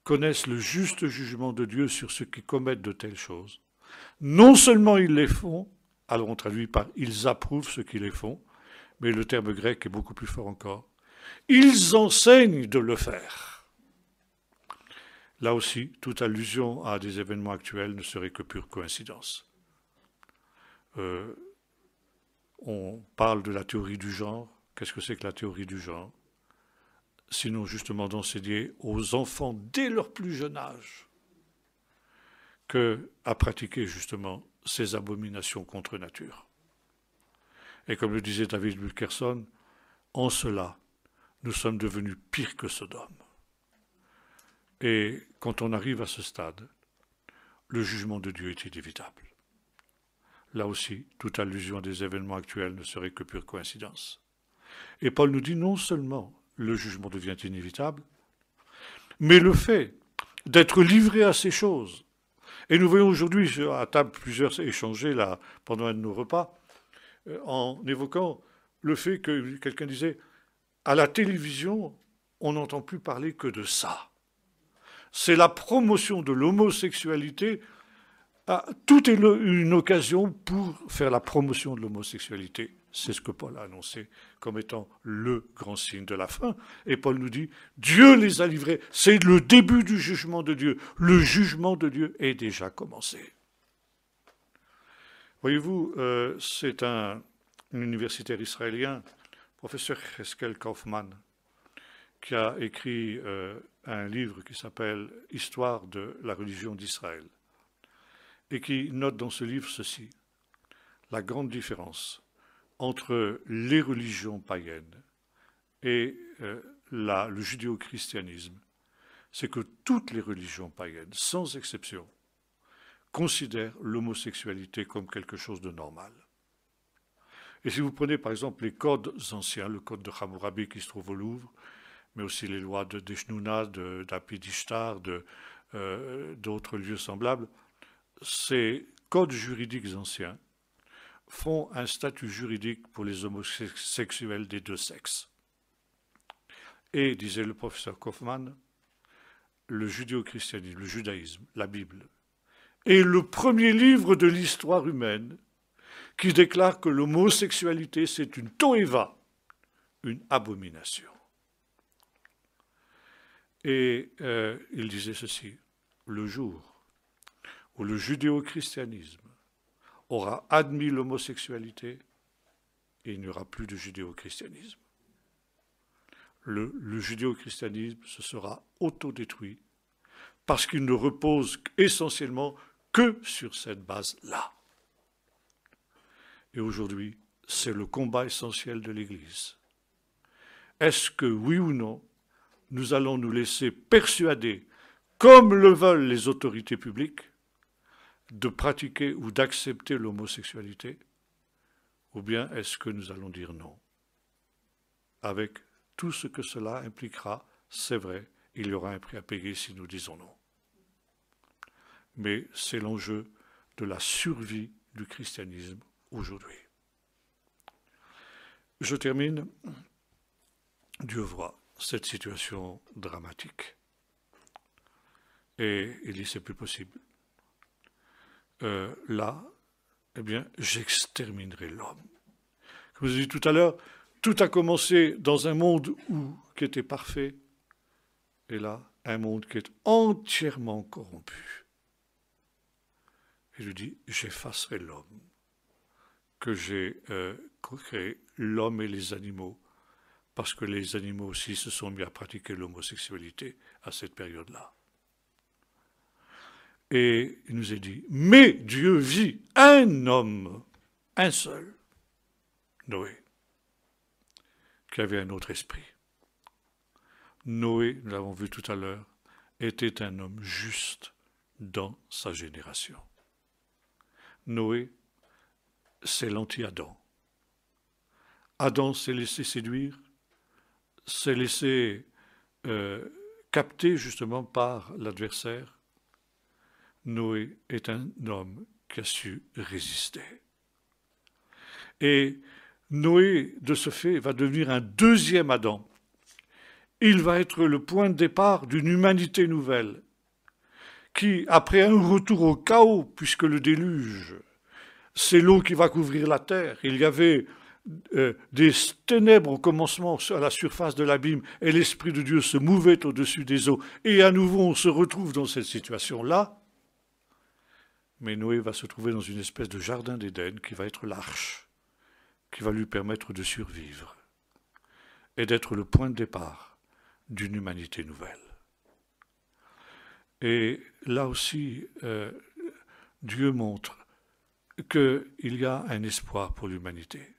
connaissent le juste jugement de Dieu sur ceux qui commettent de telles choses. Non seulement ils les font, alors on traduit par « ils approuvent ceux qui les font », mais le terme grec est beaucoup plus fort encore. Ils enseignent de le faire. Là aussi, toute allusion à des événements actuels ne serait que pure coïncidence. On parle de la théorie du genre. Qu'est-ce que c'est que la théorie du genre? Sinon justement d'enseigner aux enfants dès leur plus jeune âge à pratiquer justement ces abominations contre nature. Et comme le disait David Wilkerson, en cela, nous sommes devenus pires que Sodome. Et quand on arrive à ce stade, le jugement de Dieu est inévitable. Là aussi, toute allusion à des événements actuels ne serait que pure coïncidence. Et Paul nous dit non seulement le jugement devient inévitable, mais le fait d'être livré à ces choses. Et nous voyons aujourd'hui à table plusieurs échanger là, pendant un de nos repas, en évoquant le fait que quelqu'un disait « à la télévision, on n'entend plus parler que de ça ». C'est la promotion de l'homosexualité. Tout est une occasion pour faire la promotion de l'homosexualité. C'est ce que Paul a annoncé comme étant le grand signe de la fin. Et Paul nous dit, Dieu les a livrés. C'est le début du jugement de Dieu. Le jugement de Dieu est déjà commencé. Voyez-vous, c'est un universitaire israélien, professeur Heskel Kaufman, qui a écrit un livre qui s'appelle « Histoire de la religion d'Israël » et qui note dans ce livre ceci, la grande différence entre les religions païennes et le judéo-christianisme, c'est que toutes les religions païennes, sans exception, considèrent l'homosexualité comme quelque chose de normal. Et si vous prenez par exemple les codes anciens, le code de Hammurabi qui se trouve au Louvre, mais aussi les lois de Deshnuna, d'Apidishtar, d'autres lieux semblables, ces codes juridiques anciens font un statut juridique pour les homosexuels des deux sexes. Et, disait le professeur Kaufmann, le judéo-christianisme, le judaïsme, la Bible, est le premier livre de l'histoire humaine qui déclare que l'homosexualité, c'est une toéva, une abomination. Et il disait ceci, le jour où le judéo-christianisme aura admis l'homosexualité, il n'y aura plus de judéo-christianisme. Le judéo-christianisme se sera autodétruit parce qu'il ne repose essentiellement que sur cette base-là. Et aujourd'hui, c'est le combat essentiel de l'Église. Est-ce que, oui ou non, nous allons nous laisser persuader, comme le veulent les autorités publiques, de pratiquer ou d'accepter l'homosexualité, ou bien est-ce que nous allons dire non? Avec tout ce que cela impliquera, c'est vrai, il y aura un prix à payer si nous disons non. Mais c'est l'enjeu de la survie du christianisme aujourd'hui. Je termine. Dieu voit cette situation dramatique. Et il dit, c'est plus possible. Là, eh bien, j'exterminerai l'homme. Comme je vous ai dit tout à l'heure, tout a commencé dans un monde qui était parfait, et là, un monde qui est entièrement corrompu. Et je dis, j'effacerai l'homme, que j'ai créé, l'homme et les animaux, parce que les animaux aussi se sont mis à pratiquer l'homosexualité à cette période-là. Et il nous est dit, mais Dieu vit un homme, un seul, Noé, qui avait un autre esprit. Noé, nous l'avons vu tout à l'heure, était un homme juste dans sa génération. Noé, c'est l'anti-Adam. Adam s'est laissé séduire, s'est laissé capter justement par l'adversaire. Noé est un homme qui a su résister. Et Noé, de ce fait, va devenir un deuxième Adam. il va être le point de départ d'une humanité nouvelle, qui, après un retour au chaos, puisque le déluge, c'est l'eau qui va couvrir la terre, il y avait des ténèbres au commencement à la surface de l'abîme, et l'Esprit de Dieu se mouvait au-dessus des eaux, et à nouveau on se retrouve dans cette situation-là, mais Noé va se trouver dans une espèce de jardin d'Éden qui va être l'arche, qui va lui permettre de survivre, et d'être le point de départ d'une humanité nouvelle. Et là aussi, Dieu montre qu'il y a un espoir pour l'humanité.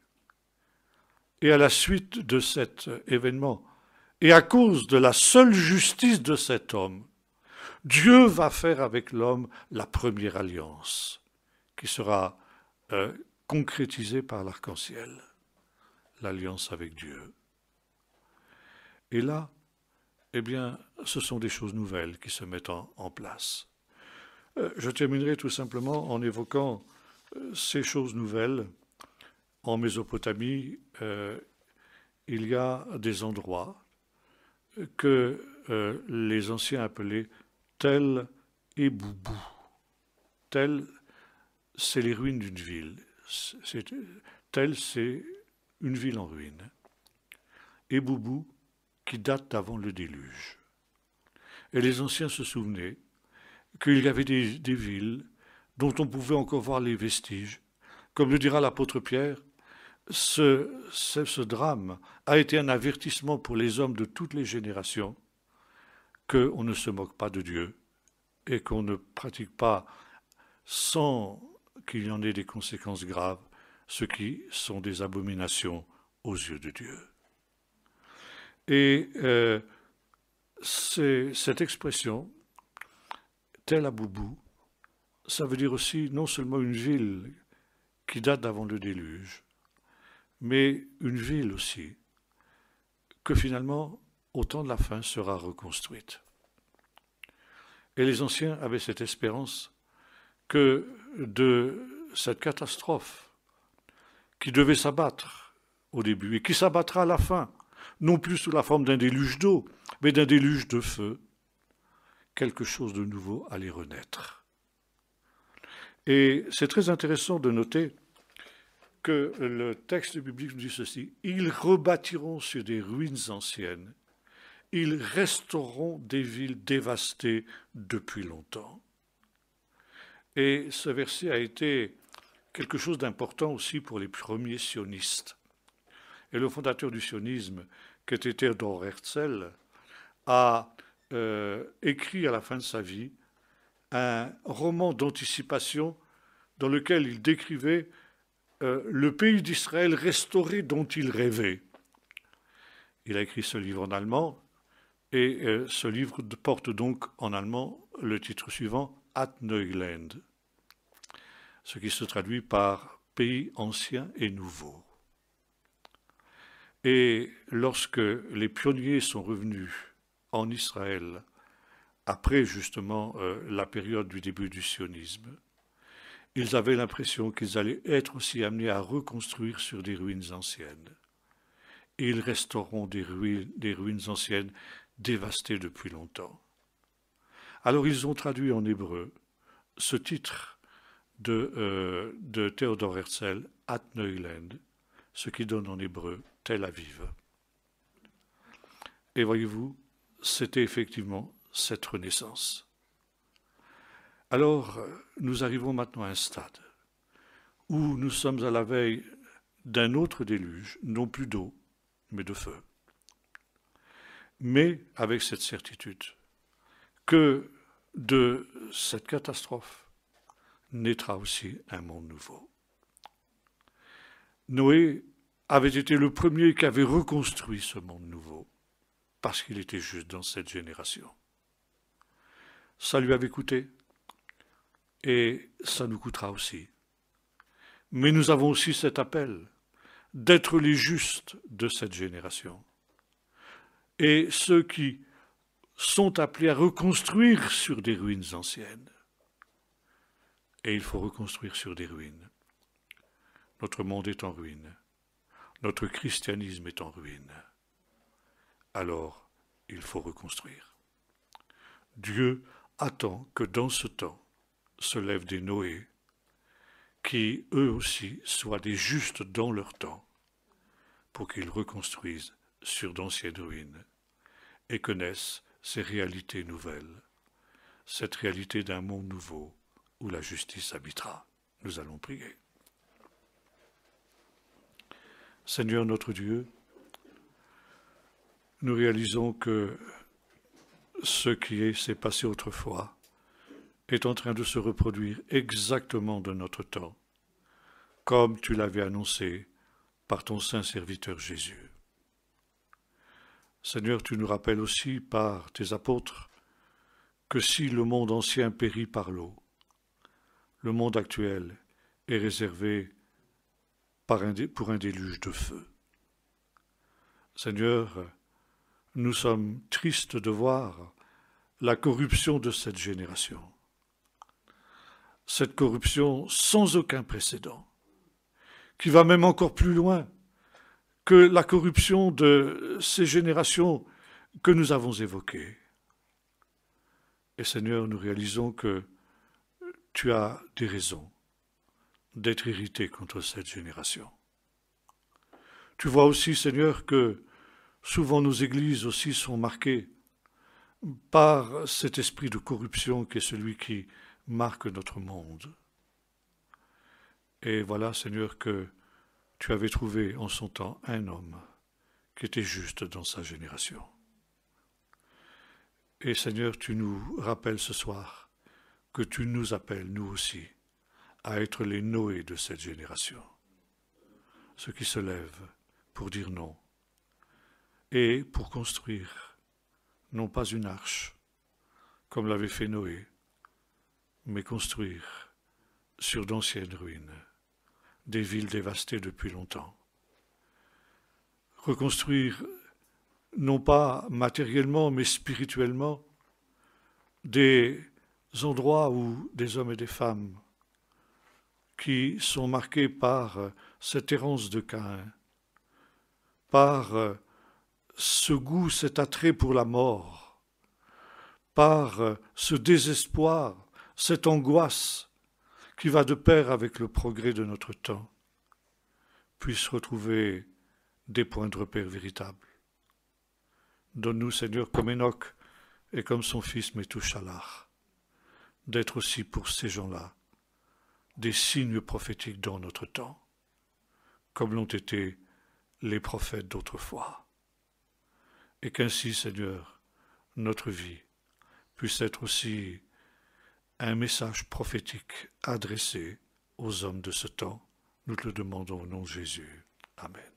Et à la suite de cet événement, et à cause de la seule justice de cet homme, Dieu va faire avec l'homme la première alliance, qui sera concrétisée par l'arc-en-ciel, l'alliance avec Dieu. Et là, eh bien, ce sont des choses nouvelles qui se mettent en place. Je terminerai tout simplement en évoquant ces choses nouvelles. En Mésopotamie, il y a des endroits que les anciens appelaient Tel et Boubou. Tel, c'est les ruines d'une ville. Tel, c'est une ville en ruine. Et Boubou, qui date d'avant le déluge. Et les anciens se souvenaient qu'il y avait des villes dont on pouvait encore voir les vestiges. Comme le dira l'apôtre Pierre, ce drame a été un avertissement pour les hommes de toutes les générations qu'on ne se moque pas de Dieu et qu'on ne pratique pas sans qu'il y en ait des conséquences graves, ce qui sont des abominations aux yeux de Dieu. Et cette expression, Tel Aboubou, ça veut dire aussi non seulement une ville qui date d'avant le déluge, mais une ville aussi, que finalement, au temps de la fin, sera reconstruite. Et les anciens avaient cette espérance que de cette catastrophe qui devait s'abattre au début et qui s'abattra à la fin, non plus sous la forme d'un déluge d'eau, mais d'un déluge de feu, quelque chose de nouveau allait renaître. Et c'est très intéressant de noter que le texte biblique nous dit ceci: ils rebâtiront sur des ruines anciennes, ils restaureront des villes dévastées depuis longtemps. Et ce verset a été quelque chose d'important aussi pour les premiers sionistes. Et le fondateur du sionisme, qui était Theodor Herzl, a écrit à la fin de sa vie un roman d'anticipation dans lequel il décrivait le pays d'Israël restauré dont il rêvait. Il a écrit ce livre en allemand, et ce livre porte donc en allemand le titre suivant, Ad Neuland, ce qui se traduit par pays ancien et nouveau. Et lorsque les pionniers sont revenus en Israël, après justement la période du début du sionisme, ils avaient l'impression qu'ils allaient être aussi amenés à reconstruire sur des ruines anciennes. Et ils restaureront des ruines anciennes dévastées depuis longtemps. Alors ils ont traduit en hébreu ce titre de Theodor Herzl, Ad Neuland, ce qui donne en hébreu Tel Aviv. Et voyez-vous, c'était effectivement cette renaissance. Alors, nous arrivons maintenant à un stade où nous sommes à la veille d'un autre déluge, non plus d'eau, mais de feu. Mais avec cette certitude que de cette catastrophe naîtra aussi un monde nouveau. Noé avait été le premier qui avait reconstruit ce monde nouveau, parce qu'il était juste dans cette génération. Ça lui avait coûté, et ça nous coûtera aussi. Mais nous avons aussi cet appel d'être les justes de cette génération. Et ceux qui sont appelés à reconstruire sur des ruines anciennes. Et il faut reconstruire sur des ruines. Notre monde est en ruine. Notre christianisme est en ruine. Alors, il faut reconstruire. Dieu attend que dans ce temps se lèvent des Noé, qui eux aussi soient des justes dans leur temps, pour qu'ils reconstruisent sur d'anciennes ruines et connaissent ces réalités nouvelles, cette réalité d'un monde nouveau où la justice habitera. Nous allons prier. Seigneur notre Dieu, nous réalisons que ce qui s'est passé autrefois est en train de se reproduire exactement de notre temps, comme tu l'avais annoncé par ton saint serviteur Jésus. Seigneur, tu nous rappelles aussi par tes apôtres que si le monde ancien périt par l'eau, le monde actuel est réservé pour un déluge de feu. Seigneur, nous sommes tristes de voir la corruption de cette génération. Cette corruption sans aucun précédent, qui va même encore plus loin que la corruption de ces générations que nous avons évoquées. Et Seigneur, nous réalisons que tu as des raisons d'être irrité contre cette génération. Tu vois aussi, Seigneur, que souvent nos églises aussi sont marquées par cet esprit de corruption qui est celui qui marque notre monde. Et voilà, Seigneur, que tu avais trouvé en son temps un homme qui était juste dans sa génération. Et Seigneur, tu nous rappelles ce soir que tu nous appelles, nous aussi, à être les Noé de cette génération, ceux qui se lèvent pour dire non et pour construire, non pas une arche, comme l'avait fait Noé, mais construire sur d'anciennes ruines, des villes dévastées depuis longtemps. Reconstruire, non pas matériellement, mais spirituellement, des endroits où des hommes et des femmes qui sont marqués par cette errance de Caïn, par ce goût, cet attrait pour la mort, par ce désespoir, cette angoisse qui va de pair avec le progrès de notre temps, puissent retrouver des points de repère véritables. Donne-nous, Seigneur, comme Enoch et comme son fils Métouchalach, d'être aussi pour ces gens-là des signes prophétiques dans notre temps, comme l'ont été les prophètes d'autrefois. Et qu'ainsi, Seigneur, notre vie puisse être aussi un message prophétique adressé aux hommes de ce temps. Nous te le demandons au nom de Jésus. Amen.